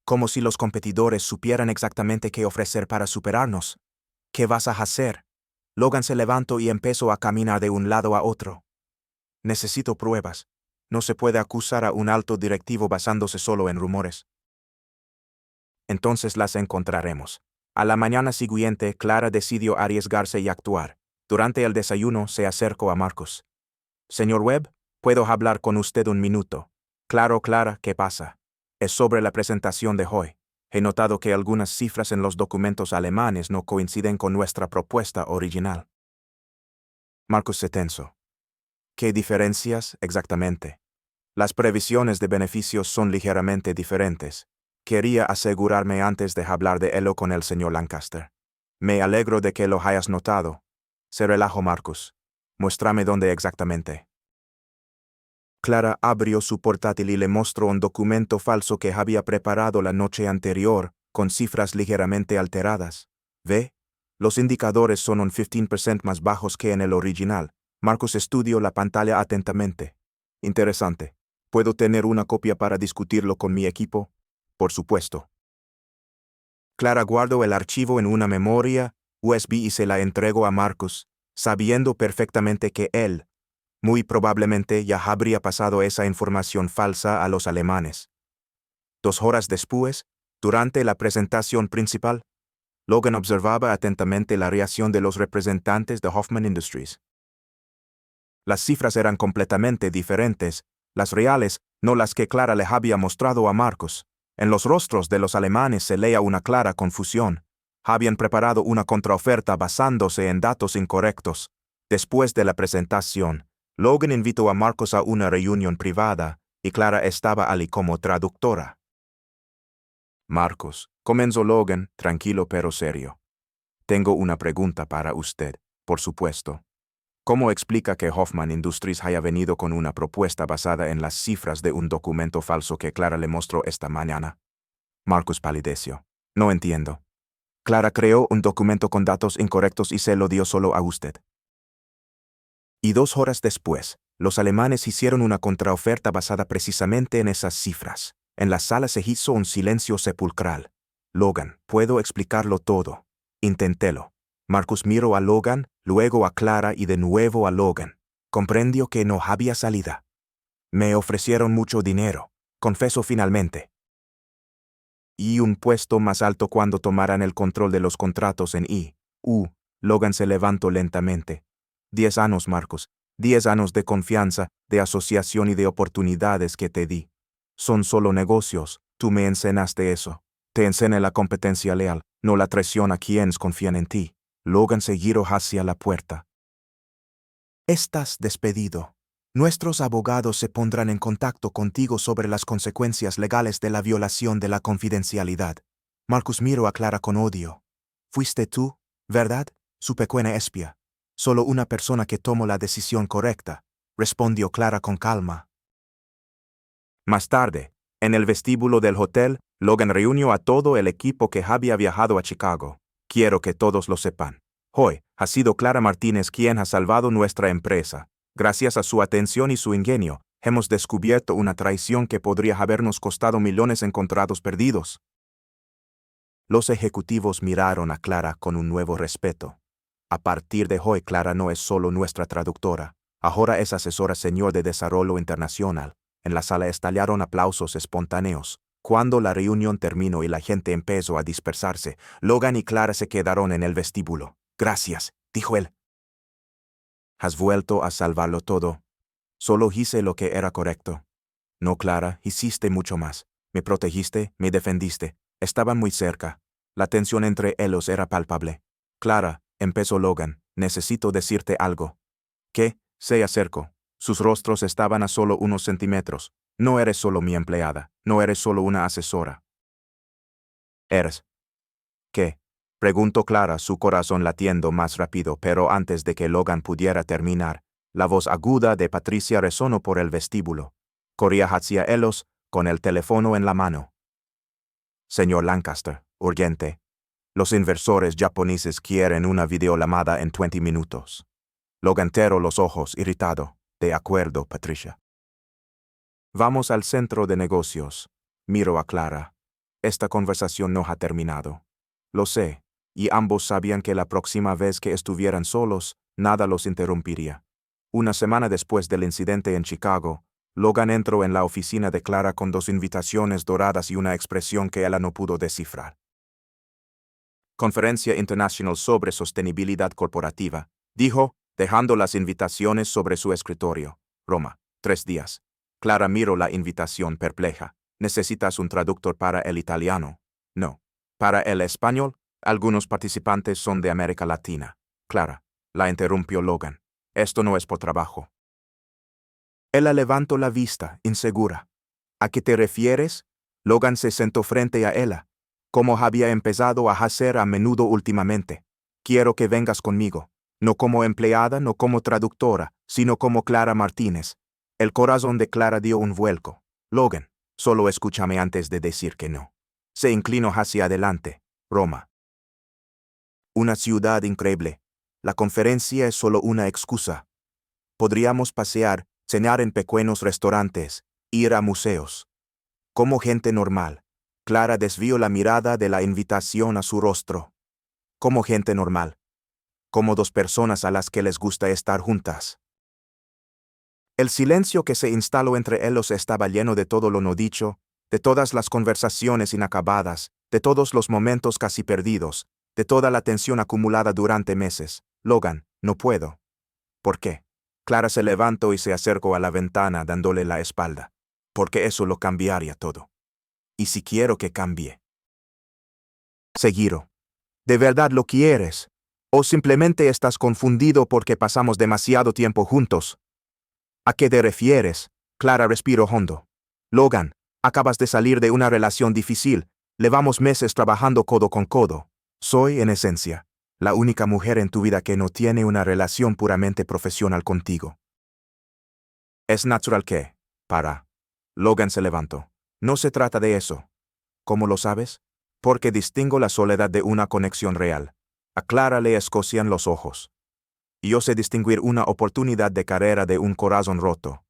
Como si los competidores supieran exactamente qué ofrecer para superarnos. ¿Qué vas a hacer? Logan se levantó y empezó a caminar de un lado a otro. Necesito pruebas. No se puede acusar a un alto directivo basándose solo en rumores. Entonces las encontraremos. A la mañana siguiente, Clara decidió arriesgarse y actuar. Durante el desayuno se acercó a Marcus. Señor Webb, ¿puedo hablar con usted un minuto? Claro, Clara, ¿qué pasa? Es sobre la presentación de hoy. He notado que algunas cifras en los documentos alemanes no coinciden con nuestra propuesta original. Marcus se tensó. ¿Qué diferencias exactamente? Las previsiones de beneficios son ligeramente diferentes. Quería asegurarme antes de hablar de ello con el señor Lancaster. Me alegro de que lo hayas notado. Se relajó Marcus. Muéstrame dónde exactamente. Clara abrió su portátil y le mostró un documento falso que había preparado la noche anterior, con cifras ligeramente alteradas. ¿Ve? Los indicadores son un 15% más bajos que en el original. Marcus estudió la pantalla atentamente. Interesante. ¿Puedo tener una copia para discutirlo con mi equipo? Por supuesto. Clara guardó el archivo en una memoria USB y se la entregó a Marcus, sabiendo perfectamente que él, muy probablemente, ya habría pasado esa información falsa a los alemanes. 2 horas después, durante la presentación principal, Logan observaba atentamente la reacción de los representantes de Hoffman Industries. Las cifras eran completamente diferentes, las reales, no las que Clara le había mostrado a Marcus. En los rostros de los alemanes se leía una clara confusión. Habían preparado una contraoferta basándose en datos incorrectos. Después de la presentación, Logan invitó a Marcus a una reunión privada, y Clara estaba allí como traductora. Marcus, comenzó Logan, tranquilo pero serio. Tengo una pregunta para usted, por supuesto. ¿Cómo explica que Hoffman Industries haya venido con una propuesta basada en las cifras de un documento falso que Clara le mostró esta mañana? Marcus palideció. No entiendo. Clara creó un documento con datos incorrectos y se lo dio solo a usted. Y 2 horas después, los alemanes hicieron una contraoferta basada precisamente en esas cifras. En la sala se hizo un silencio sepulcral. Logan, puedo explicarlo todo. Inténtelo. Marcus miró a Logan, luego a Clara y de nuevo a Logan. Comprendió que no había salida. Me ofrecieron mucho dinero, confesó finalmente. Y un puesto más alto cuando tomaran el control de los contratos en I.U. Logan se levantó lentamente. 10 años, Marcus. 10 años de confianza, de asociación y de oportunidades que te di. Son solo negocios, tú me enseñaste eso. Te enseñé la competencia leal, no la traición a quienes confían en ti. Logan se giró hacia la puerta. Estás despedido. Nuestros abogados se pondrán en contacto contigo sobre las consecuencias legales de la violación de la confidencialidad. Marcus miró a Clara con odio. Fuiste tú, ¿verdad? Su pequeña espía. Solo una persona que tomó la decisión correcta, respondió Clara con calma. Más tarde, en el vestíbulo del hotel, Logan reunió a todo el equipo que había viajado a Chicago. Quiero que todos lo sepan. Hoy, ha sido Clara Martínez quien ha salvado nuestra empresa. Gracias a su atención y su ingenio, hemos descubierto una traición que podría habernos costado millones en contratos perdidos. Los ejecutivos miraron a Clara con un nuevo respeto. A partir de hoy, Clara no es solo nuestra traductora, ahora es asesora senior de desarrollo internacional. En la sala estallaron aplausos espontáneos. Cuando la reunión terminó y la gente empezó a dispersarse, Logan y Clara se quedaron en el vestíbulo. Gracias, dijo él. Has vuelto a salvarlo todo. Solo hice lo que era correcto. No, Clara, hiciste mucho más. Me protegiste, me defendiste. Estaban muy cerca. La tensión entre ellos era palpable. Clara, empezó Logan, necesito decirte algo. ¿Qué? Se acercó. Sus rostros estaban a solo unos centímetros. No eres solo mi empleada, no eres solo una asesora. ¿Eres qué? Preguntó Clara, su corazón latiendo más rápido, pero antes de que Logan pudiera terminar, la voz aguda de Patricia resonó por el vestíbulo. Corría hacia ellos, con el teléfono en la mano. Señor Lancaster, urgente. Los inversores japoneses quieren una videollamada en 20 minutos. Logan cerró los ojos, irritado. De acuerdo, Patricia. Vamos al centro de negocios. Miro a Clara. Esta conversación no ha terminado. Lo sé, y ambos sabían que la próxima vez que estuvieran solos, nada los interrumpiría. Una semana después del incidente en Chicago, Logan entró en la oficina de Clara con 2 invitaciones doradas y una expresión que ella no pudo descifrar. Conferencia Internacional sobre Sostenibilidad Corporativa, dijo, dejando las invitaciones sobre su escritorio. Roma, 3 días. Clara miró la invitación perpleja. ¿Necesitas un traductor para el italiano? No. ¿Para el español? Algunos participantes son de América Latina. Clara, la interrumpió Logan. Esto no es por trabajo. Ella levantó la vista, insegura. ¿A qué te refieres? Logan se sentó frente a ella, como había empezado a hacer a menudo últimamente. Quiero que vengas conmigo, no como empleada, no como traductora, sino como Clara Martínez. El corazón de Clara dio un vuelco. Logan, solo escúchame antes de decir que no. Se inclinó hacia adelante. Roma. Una ciudad increíble. La conferencia es solo una excusa. Podríamos pasear, cenar en pequeños restaurantes, ir a museos. Como gente normal. Clara desvió la mirada de la invitación a su rostro. Como gente normal. Como 2 personas a las que les gusta estar juntas. El silencio que se instaló entre ellos estaba lleno de todo lo no dicho, de todas las conversaciones inacabadas, de todos los momentos casi perdidos, de toda la tensión acumulada durante meses. Logan, no puedo. ¿Por qué? Clara se levantó y se acercó a la ventana dándole la espalda. Porque eso lo cambiaría todo. ¿Y si quiero que cambie? Seguiro. ¿De verdad lo quieres? ¿O simplemente estás confundido porque pasamos demasiado tiempo juntos? ¿A qué te refieres? Clara respiró hondo. Logan, acabas de salir de una relación difícil. Llevamos meses trabajando codo con codo. Soy, en esencia, la única mujer en tu vida que no tiene una relación puramente profesional contigo. Es natural que, para. Logan se levantó. No se trata de eso. ¿Cómo lo sabes? Porque distingo la soledad de una conexión real. A Clara le escocían los ojos. Y yo sé distinguir una oportunidad de carrera de un corazón roto.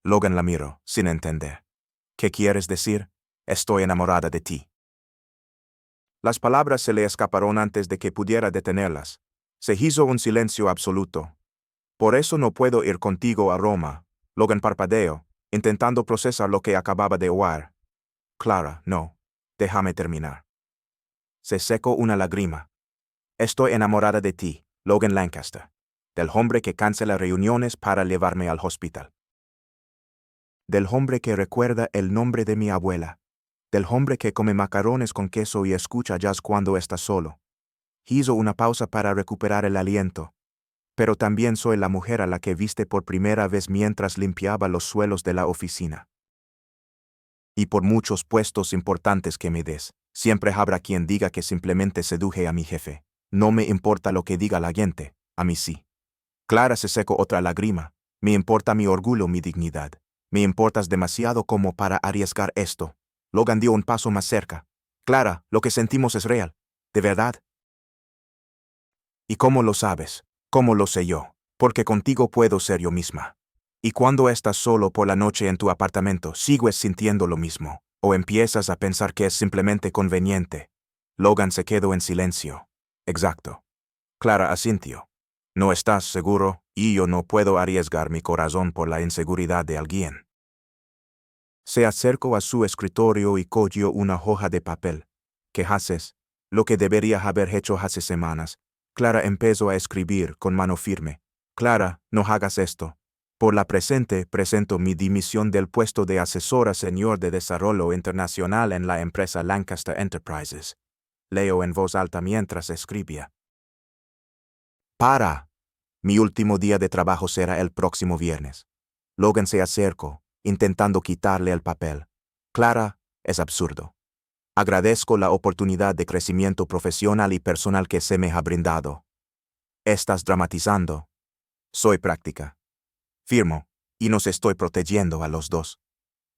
Logan la miró, sin entender. ¿Qué quieres decir? Estoy enamorada de ti. Las palabras se le escaparon antes de que pudiera detenerlas. Se hizo un silencio absoluto. Por eso no puedo ir contigo a Roma. Logan parpadeó, intentando procesar lo que acababa de oír. Clara, no. Déjame terminar. Se secó una lágrima. Estoy enamorada de ti, Logan Lancaster. Del hombre que cancela reuniones para llevarme al hospital. Del hombre que recuerda el nombre de mi abuela. Del hombre que come macarrones con queso y escucha jazz cuando está solo. Hizo una pausa para recuperar el aliento. Pero también soy la mujer a la que viste por primera vez mientras limpiaba los suelos de la oficina. Y por muchos puestos importantes que me des, siempre habrá quien diga que simplemente seduje a mi jefe. No me importa lo que diga la gente, a mí sí. Clara se secó otra lágrima. Me importa mi orgullo, mi dignidad. Me importas demasiado como para arriesgar esto. Logan dio un paso más cerca. Clara, lo que sentimos es real. ¿De verdad? ¿Y cómo lo sabes? ¿Cómo lo sé yo? Porque contigo puedo ser yo misma. Y cuando estás solo por la noche en tu apartamento, ¿sigues sintiendo lo mismo? ¿O empiezas a pensar que es simplemente conveniente? Logan se quedó en silencio. Exacto. Clara asintió. No estás seguro, y yo no puedo arriesgar mi corazón por la inseguridad de alguien. Se acercó a su escritorio y cogió una hoja de papel. ¿Qué haces? Lo que debería haber hecho hace semanas. Clara empezó a escribir con mano firme. Clara, no hagas esto. Por la presente, presento mi dimisión del puesto de asesora senior de desarrollo internacional en la empresa Lancaster Enterprises. Leo en voz alta mientras escribía. Para. Mi último día de trabajo será el próximo viernes. Logan se acercó, intentando quitarle el papel. Clara, es absurdo. Agradezco la oportunidad de crecimiento profesional y personal que se me ha brindado. Estás dramatizando. Soy práctica. Firmo, y nos estoy protegiendo a los dos.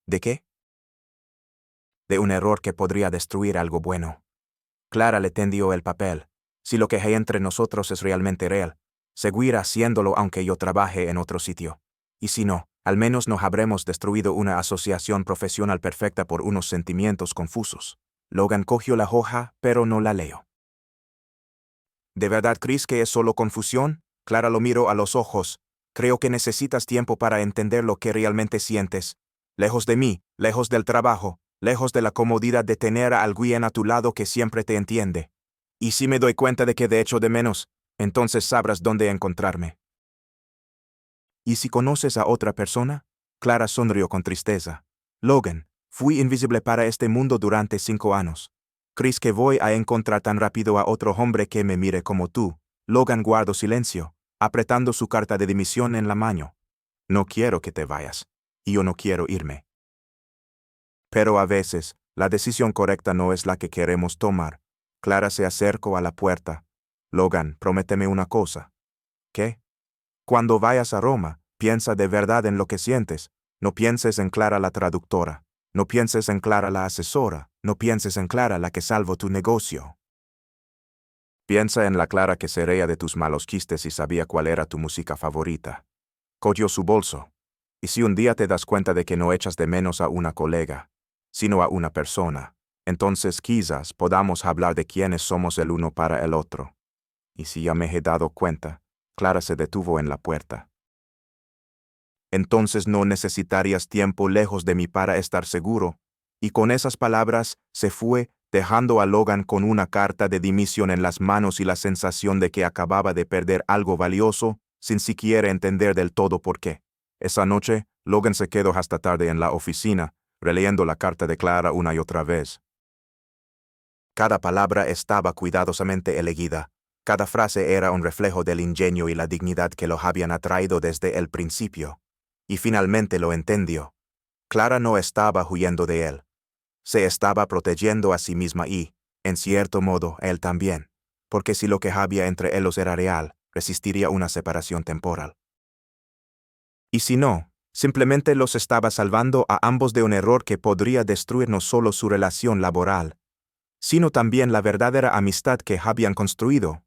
¿De qué? De un error que podría destruir algo bueno. Clara le tendió el papel. Si lo que hay entre nosotros es realmente real, seguirá haciéndolo aunque yo trabaje en otro sitio. Y si no, al menos no habremos destruido una asociación profesional perfecta por unos sentimientos confusos. Logan cogió la hoja, pero no la leyó. ¿De verdad crees que es solo confusión? Clara lo miró a los ojos. Creo que necesitas tiempo para entender lo que realmente sientes. Lejos de mí, lejos del trabajo, lejos de la comodidad de tener a alguien a tu lado que siempre te entiende. Y si me doy cuenta de que te echo de menos, entonces sabrás dónde encontrarme. ¿Y si conoces a otra persona? Clara sonrió con tristeza. Logan, fui invisible para este mundo durante 5 años. ¿Crees que voy a encontrar tan rápido a otro hombre que me mire como tú? Logan guardó silencio, apretando su carta de dimisión en la mano. No quiero que te vayas. Y yo no quiero irme. Pero a veces, la decisión correcta no es la que queremos tomar. Clara se acercó a la puerta. Logan, prométeme una cosa. ¿Qué? Cuando vayas a Roma, piensa de verdad en lo que sientes. No pienses en Clara la traductora. No pienses en Clara la asesora. No pienses en Clara la que salvó tu negocio. Piensa en la Clara que se reía de tus malos chistes y sabía cuál era tu música favorita. Cogió su bolso. Y si un día te das cuenta de que no echas de menos a una colega, sino a una persona, entonces quizás podamos hablar de quiénes somos el uno para el otro. Y si ya me he dado cuenta, Clara se detuvo en la puerta. Entonces no necesitarías tiempo lejos de mí para estar seguro. Y con esas palabras se fue, dejando a Logan con una carta de dimisión en las manos y la sensación de que acababa de perder algo valioso, sin siquiera entender del todo por qué. Esa noche, Logan se quedó hasta tarde en la oficina, releyendo la carta de Clara una y otra vez. Cada palabra estaba cuidadosamente elegida. Cada frase era un reflejo del ingenio y la dignidad que lo habían atraído desde el principio. Y finalmente lo entendió. Clara no estaba huyendo de él. Se estaba protegiendo a sí misma y, en cierto modo, él también. Porque si lo que había entre ellos era real, resistiría una separación temporal. Y si no, simplemente los estaba salvando a ambos de un error que podría destruir no solo su relación laboral, sino también la verdadera amistad que habían construido.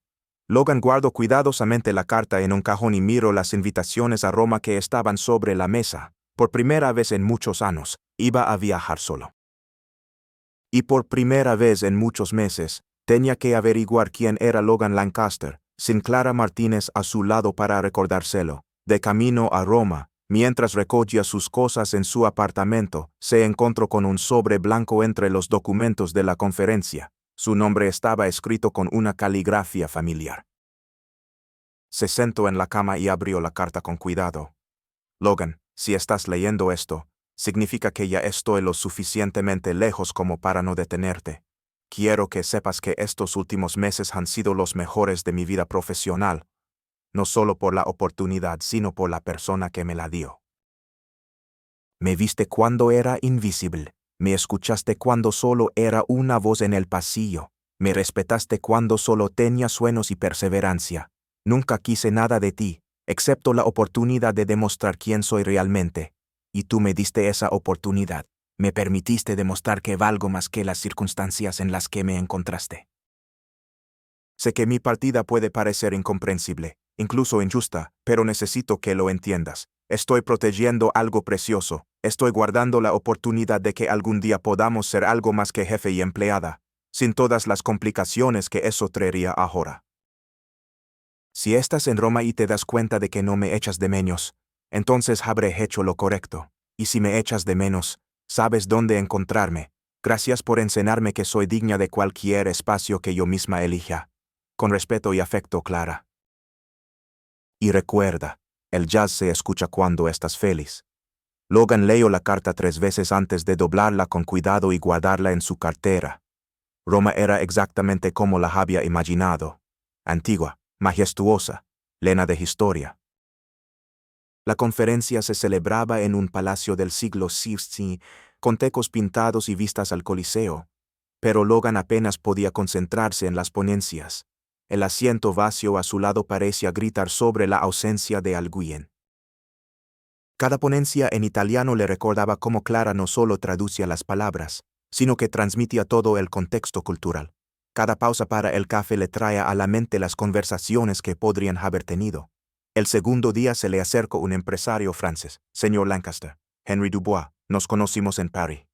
Logan guardó cuidadosamente la carta en un cajón y miró las invitaciones a Roma que estaban sobre la mesa. Por primera vez en muchos años, iba a viajar solo. Y por primera vez en muchos meses, tenía que averiguar quién era Logan Lancaster, sin Clara Martínez a su lado para recordárselo. De camino a Roma, mientras recogía sus cosas en su apartamento, se encontró con un sobre blanco entre los documentos de la conferencia. Su nombre estaba escrito con una caligrafía familiar. Se sentó en la cama y abrió la carta con cuidado. Logan, si estás leyendo esto, significa que ya estoy lo suficientemente lejos como para no detenerte. Quiero que sepas que estos últimos meses han sido los mejores de mi vida profesional, no solo por la oportunidad, sino por la persona que me la dio. Me viste cuando era invisible, me escuchaste cuando solo era una voz en el pasillo, me respetaste cuando solo tenía sueños y perseverancia. Nunca quise nada de ti, excepto la oportunidad de demostrar quién soy realmente. Y tú me diste esa oportunidad. Me permitiste demostrar que valgo más que las circunstancias en las que me encontraste. Sé que mi partida puede parecer incomprensible, incluso injusta, pero necesito que lo entiendas. Estoy protegiendo algo precioso. Estoy guardando la oportunidad de que algún día podamos ser algo más que jefe y empleada, sin todas las complicaciones que eso traería ahora. Si estás en Roma y te das cuenta de que no me echas de menos, entonces habré hecho lo correcto. Y si me echas de menos, sabes dónde encontrarme. Gracias por enseñarme que soy digna de cualquier espacio que yo misma elija. Con respeto y afecto, Clara. Y recuerda, el jazz se escucha cuando estás feliz. Logan leyó la carta 3 veces antes de doblarla con cuidado y guardarla en su cartera. Roma era exactamente como la había imaginado. Antigua, majestuosa, llena de historia. La conferencia se celebraba en un palacio del siglo XVI, con tecos pintados y vistas al Coliseo, pero Logan apenas podía concentrarse en las ponencias. El asiento vacío a su lado parecía gritar sobre la ausencia de alguien. Cada ponencia en italiano le recordaba cómo Clara no solo traducía las palabras, sino que transmitía todo el contexto cultural. Cada pausa para el café le traía a la mente las conversaciones que podrían haber tenido. El segundo día se le acercó un empresario francés, señor Lancaster, Henry Dubois. Nos conocimos en París.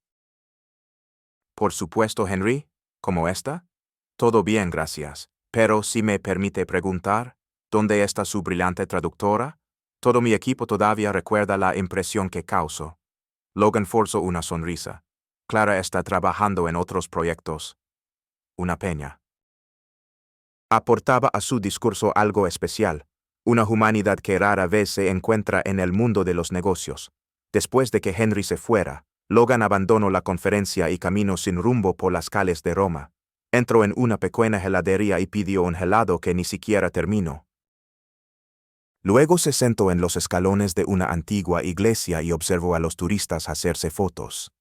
Por supuesto, Henry. ¿Cómo está? Todo bien, gracias. Pero si me permite preguntar, ¿dónde está su brillante traductora? Todo mi equipo todavía recuerda la impresión que causó. Logan forzó una sonrisa. Clara está trabajando en otros proyectos. Una peña. Aportaba a su discurso algo especial, una humanidad que rara vez se encuentra en el mundo de los negocios. Después de que Henry se fuera, Logan abandonó la conferencia y caminó sin rumbo por las calles de Roma. Entró en una pequeña heladería y pidió un helado que ni siquiera terminó. Luego se sentó en los escalones de una antigua iglesia y observó a los turistas hacerse fotos.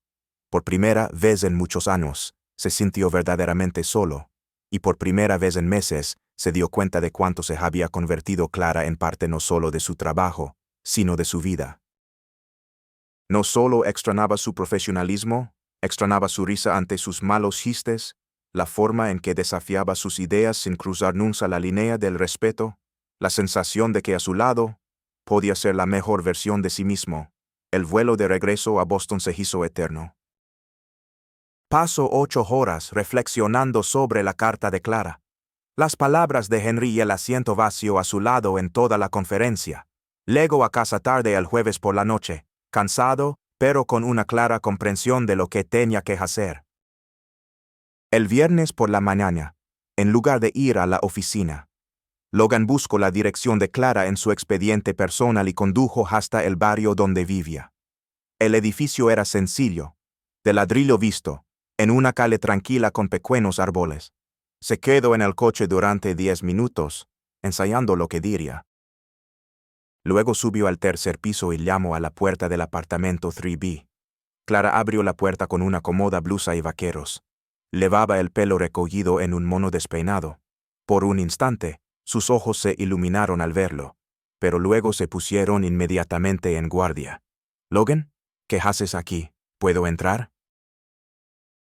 Por primera vez en muchos años, se sintió verdaderamente solo, y por primera vez en meses, se dio cuenta de cuánto se había convertido Clara en parte no solo de su trabajo, sino de su vida. No solo extrañaba su profesionalismo, extrañaba su risa ante sus malos chistes, la forma en que desafiaba sus ideas sin cruzar nunca la línea del respeto, la sensación de que a su lado podía ser la mejor versión de sí mismo. El vuelo de regreso a Boston se hizo eterno. Pasó 8 horas reflexionando sobre la carta de Clara. Las palabras de Henry y el asiento vacío a su lado en toda la conferencia. Llegó a casa tarde el jueves por la noche, cansado, pero con una clara comprensión de lo que tenía que hacer. El viernes por la mañana, en lugar de ir a la oficina, Logan buscó la dirección de Clara en su expediente personal y condujo hasta el barrio donde vivía. El edificio era sencillo, de ladrillo visto, en una calle tranquila con pequeños árboles. Se quedó en el coche durante 10 minutos, ensayando lo que diría. Luego subió al tercer piso y llamó a la puerta del apartamento 3B. Clara abrió la puerta con una cómoda blusa y vaqueros. Llevaba el pelo recogido en un mono despeinado. Por un instante, sus ojos se iluminaron al verlo, pero luego se pusieron inmediatamente en guardia. «Logan, ¿qué haces aquí? ¿Puedo entrar?»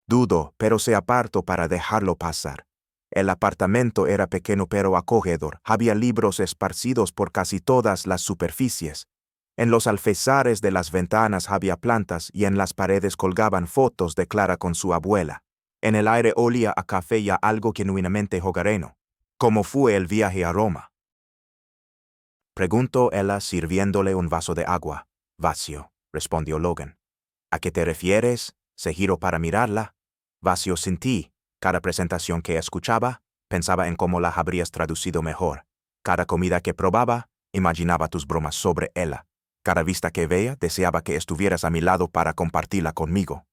Dudó, pero se apartó para dejarlo pasar. El apartamento era pequeño pero acogedor. Había libros esparcidos por casi todas las superficies. En los alféizares de las ventanas había plantas y en las paredes colgaban fotos de Clara con su abuela. En el aire olía a café y a algo genuinamente hogareño. ¿Cómo fue el viaje a Roma?, preguntó ella sirviéndole un vaso de agua. «Vacío», respondió Logan. «¿A qué te refieres?». Se giró para mirarla. «Vacío sin ti». Cada presentación que escuchaba, pensaba en cómo la habrías traducido mejor. Cada comida que probaba, imaginaba tus bromas sobre ella. Cada vista que veía, deseaba que estuvieras a mi lado para compartirla conmigo.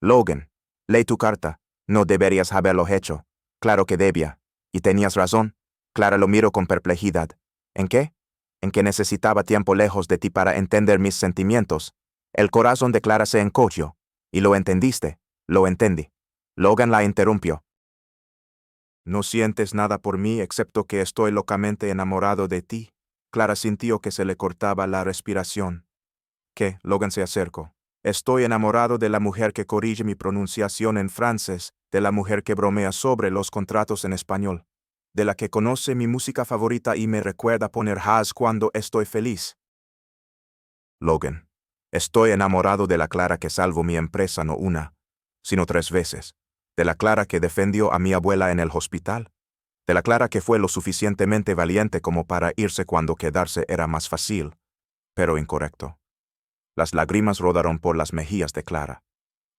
«Logan, lee tu carta. No deberías haberlo hecho». «Claro que debía. Y tenías razón». Clara lo miró con perplejidad. «¿En qué?». «En que necesitaba tiempo lejos de ti para entender mis sentimientos». El corazón de Clara se encogió. «¿Y lo entendiste?». «Lo entendí». Logan la interrumpió. «¿No sientes nada por mí excepto que estoy locamente enamorado de ti?». Clara sintió que se le cortaba la respiración. «¿Qué?». Logan se acercó. «Estoy enamorado de la mujer que corrige mi pronunciación en francés, de la mujer que bromea sobre los contratos en español, de la que conoce mi música favorita y me recuerda poner jazz cuando estoy feliz». «Logan, estoy enamorado de la Clara que salvó mi empresa no una, sino 3 veces. De la Clara que defendió a mi abuela en el hospital. De la Clara que fue lo suficientemente valiente como para irse cuando quedarse era más fácil, pero incorrecto». Las lágrimas rodaron por las mejillas de Clara.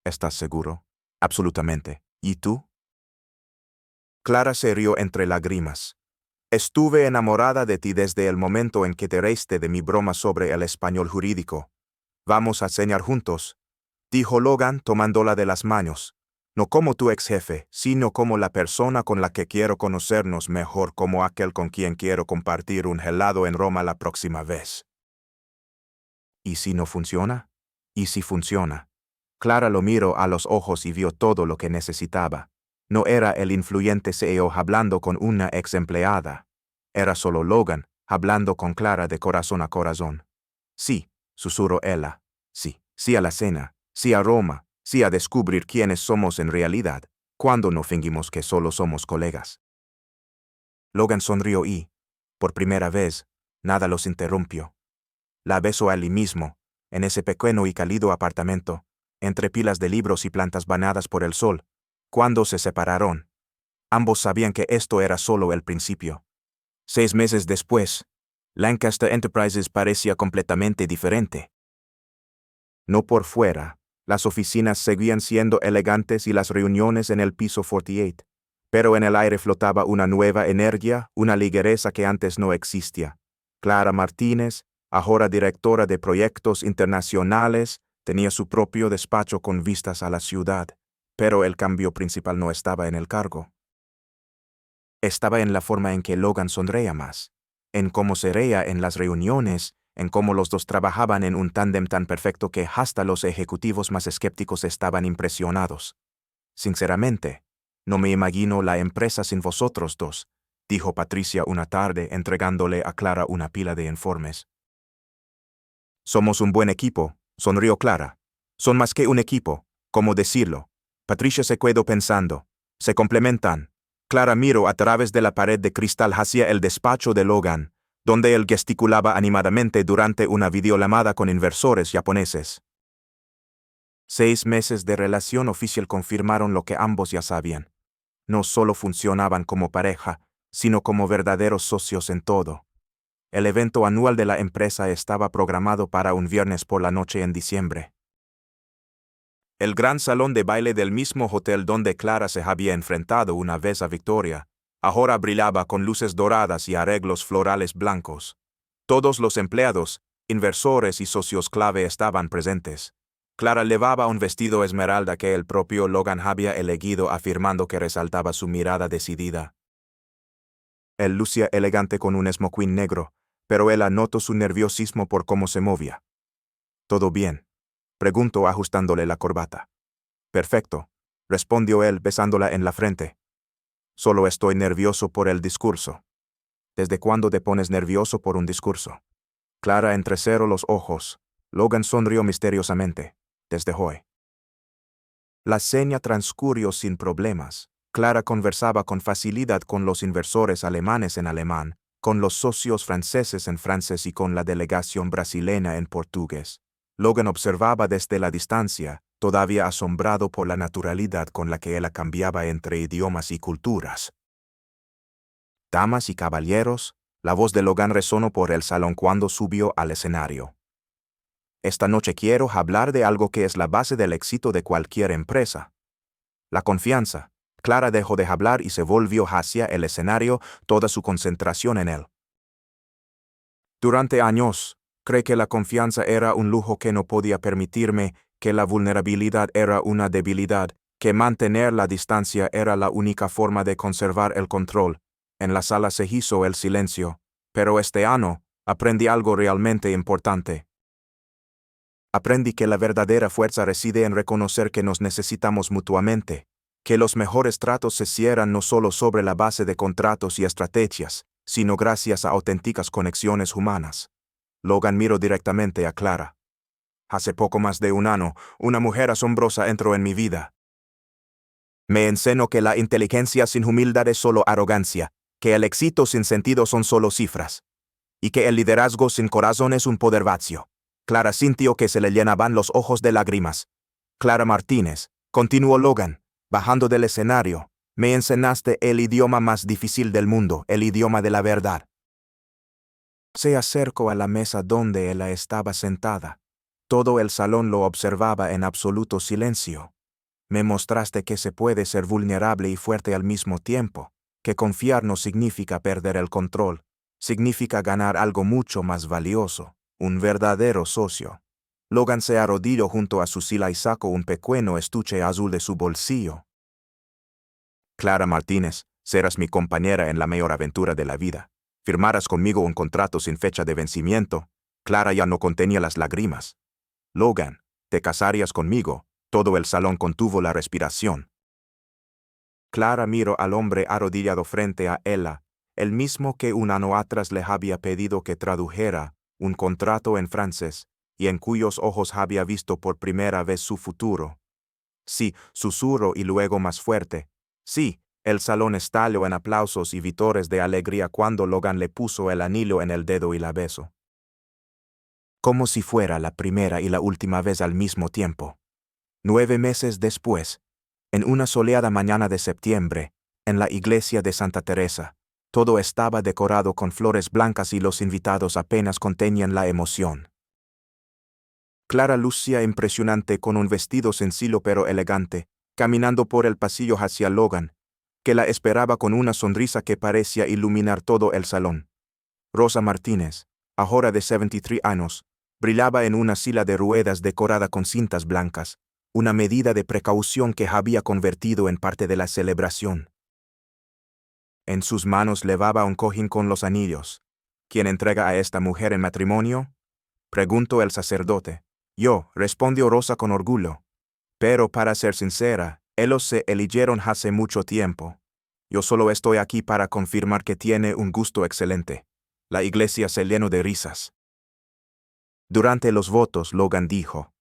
«¿Estás seguro?». «Absolutamente. ¿Y tú?». Clara se rió entre lágrimas. «Estuve enamorada de ti desde el momento en que te reíste de mi broma sobre el español jurídico. Vamos a cenar juntos», dijo Logan tomándola de las manos. «No como tu ex jefe, sino como la persona con la que quiero conocernos mejor, como aquel con quien quiero compartir un helado en Roma la próxima vez». «¿Y si no funciona?». «¿Y si funciona?». Clara lo miró a los ojos y vio todo lo que necesitaba. No era el influyente CEO hablando con una ex empleada. Era solo Logan hablando con Clara de corazón a corazón. «Sí», susurró ella. «Sí, sí a la cena, sí a Roma, sí a descubrir quiénes somos en realidad, cuando no fingimos que solo somos colegas». Logan sonrió y, por primera vez, nada los interrumpió. La besó allí mismo, en ese pequeño y cálido apartamento, entre pilas de libros y plantas bañadas por el sol. Cuando se separaron, ambos sabían que esto era solo el principio. 6 meses después, Lancaster Enterprises parecía completamente diferente. No por fuera, las oficinas seguían siendo elegantes y las reuniones en el piso 48, pero en el aire flotaba una nueva energía, una ligereza que antes no existía. Clara Martínez, ahora directora de proyectos internacionales, tenía su propio despacho con vistas a la ciudad, pero el cambio principal no estaba en el cargo. Estaba en la forma en que Logan sonreía más, en cómo se reía en las reuniones, en cómo los dos trabajaban en un tándem tan perfecto que hasta los ejecutivos más escépticos estaban impresionados. Sinceramente, no me imagino la empresa sin vosotros dos, dijo Patricia una tarde entregándole a Clara una pila de informes. Somos un buen equipo, sonrió Clara. Son más que un equipo, ¿cómo decirlo? Patricia se quedó pensando. Se complementan. Clara miró a través de la pared de cristal hacia el despacho de Logan, donde él gesticulaba animadamente durante una videollamada con inversores japoneses. 6 meses de relación oficial confirmaron lo que ambos ya sabían. No solo funcionaban como pareja, sino como verdaderos socios en todo. El evento anual de la empresa estaba programado para un viernes por la noche en diciembre. El gran salón de baile del mismo hotel donde Clara se había enfrentado una vez a Victoria, ahora brillaba con luces doradas y arreglos florales blancos. Todos los empleados, inversores y socios clave estaban presentes. Clara llevaba un vestido esmeralda que el propio Logan había elegido, afirmando que resaltaba su mirada decidida. Él lucía elegante con un smoking negro, pero ella notó su nerviosismo por cómo se movía. ¿Todo bien?, preguntó ajustándole la corbata. Perfecto, respondió él besándola en la frente. Solo estoy nervioso por el discurso. ¿Desde cuándo te pones nervioso por un discurso? Clara entrecerró los ojos. Logan sonrió misteriosamente. Desde hoy. La seña transcurrió sin problemas. Clara conversaba con facilidad con los inversores alemanes en alemán, con los socios franceses en francés y con la delegación brasileña en portugués. Logan observaba desde la distancia, todavía asombrado por la naturalidad con la que ella cambiaba entre idiomas y culturas. Damas y caballeros, la voz de Logan resonó por el salón cuando subió al escenario. Esta noche quiero hablar de algo que es la base del éxito de cualquier empresa. La confianza. Clara dejó de hablar y se volvió hacia el escenario, toda su concentración en él. Durante años, creí que la confianza era un lujo que no podía permitirme, que la vulnerabilidad era una debilidad, que mantener la distancia era la única forma de conservar el control. En la sala se hizo el silencio, pero este año aprendí algo realmente importante. Aprendí que la verdadera fuerza reside en reconocer que nos necesitamos mutuamente, que los mejores tratos se cierran no solo sobre la base de contratos y estrategias, sino gracias a auténticas conexiones humanas. Logan miró directamente a Clara. Hace poco más de un año, una mujer asombrosa entró en mi vida. Me enseñó que la inteligencia sin humildad es solo arrogancia, que el éxito sin sentido son solo cifras, y que el liderazgo sin corazón es un poder vacío. Clara sintió que se le llenaban los ojos de lágrimas. Clara Martínez, continuó Logan, bajando del escenario, me enseñaste el idioma más difícil del mundo, el idioma de la verdad. Se acercó a la mesa donde ella estaba sentada. Todo el salón lo observaba en absoluto silencio. Me mostraste que se puede ser vulnerable y fuerte al mismo tiempo, que confiar no significa perder el control, significa ganar algo mucho más valioso, un verdadero socio. Logan se arrodilló junto a su silla y sacó un pequeño estuche azul de su bolsillo. Clara Martínez, serás mi compañera en la mayor aventura de la vida. Firmarás conmigo un contrato sin fecha de vencimiento. Clara ya no contenía las lágrimas. Logan, te casarías conmigo. Todo el salón contuvo la respiración. Clara miró al hombre arrodillado frente a ella, el mismo que un año atrás le había pedido que tradujera un contrato en francés, y en cuyos ojos había visto por primera vez su futuro. Sí, susurró y luego más fuerte. Sí, el salón estalló en aplausos y vítores de alegría cuando Logan le puso el anillo en el dedo y la besó. Como si fuera la primera y la última vez al mismo tiempo. 9 meses después, en una soleada mañana de septiembre, en la iglesia de Santa Teresa, Todo estaba decorado con flores blancas y los invitados apenas contenían la emoción. Clara lucía impresionante con un vestido sencillo pero elegante, caminando por el pasillo hacia Logan, que la esperaba con una sonrisa que parecía iluminar todo el salón. Rosa Martínez, ahora de 73 años, brillaba en una silla de ruedas decorada con cintas blancas, una medida de precaución que había convertido en parte de la celebración. En sus manos llevaba un cojín con los anillos. ¿Quién entrega a esta mujer en matrimonio?, preguntó el sacerdote. Yo, respondió Rosa con orgullo. Pero para ser sincera, ellos se eligieron hace mucho tiempo. Yo solo estoy aquí para confirmar que tiene un gusto excelente. La iglesia se llenó de risas. Durante los votos, Logan dijo: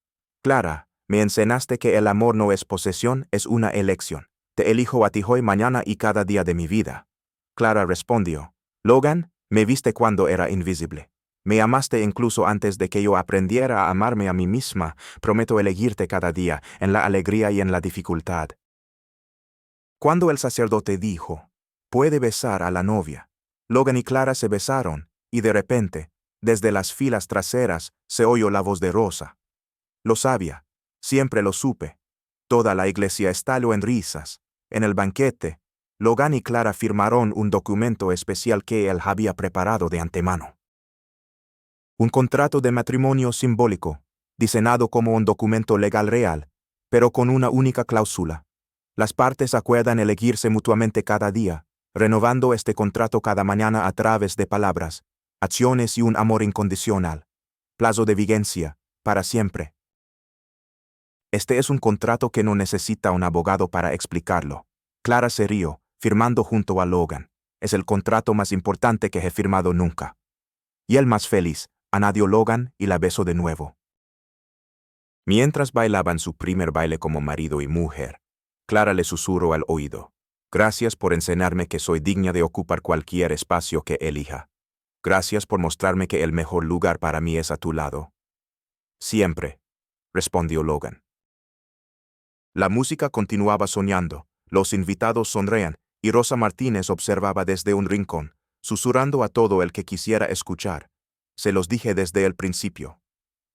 Clara, me enseñaste que el amor no es posesión, es una elección. Te elijo a ti hoy, mañana y cada día de mi vida. Clara respondió: Logan, me viste cuando era invisible. Me amaste incluso antes de que yo aprendiera a amarme a mí misma. Prometo elegirte cada día, en la alegría y en la dificultad. Cuando el sacerdote dijo: puede besar a la novia, Logan y Clara se besaron, y de repente, desde las filas traseras, se oyó la voz de Rosa. Lo sabía, siempre lo supe. Toda la iglesia estalló en risas. En el banquete, Logan y Clara firmaron un documento especial que él había preparado de antemano. Un contrato de matrimonio simbólico, diseñado como un documento legal real, pero con una única cláusula. Las partes acuerdan elegirse mutuamente cada día, renovando este contrato cada mañana a través de palabras, acciones y un amor incondicional. Plazo de vigencia, para siempre. Este es un contrato que no necesita un abogado para explicarlo. Clara se rió, firmando junto a Logan. Es el contrato más importante que he firmado nunca. Y el más feliz, añadió Logan y la besó de nuevo. Mientras bailaban su primer baile como marido y mujer, Clara le susurró al oído: gracias por enseñarme que soy digna de ocupar cualquier espacio que elija. Gracias por mostrarme que el mejor lugar para mí es a tu lado. Siempre, respondió Logan. La música continuaba sonando, los invitados sonreían, y Rosa Martínez observaba desde un rincón, susurrando a todo el que quisiera escuchar: se los dije desde el principio.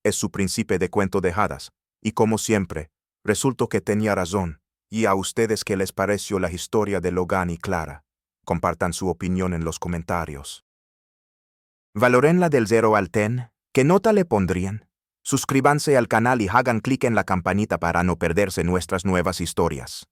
Es su príncipe de cuento de hadas, y como siempre, resultó que tenía razón. ¿Y a ustedes qué les pareció la historia de Logan y Clara? Compartan su opinión en los comentarios. Valorenla del 0 al 10, ¿qué nota le pondrían? Suscríbanse al canal y hagan clic en la campanita para no perderse nuestras nuevas historias.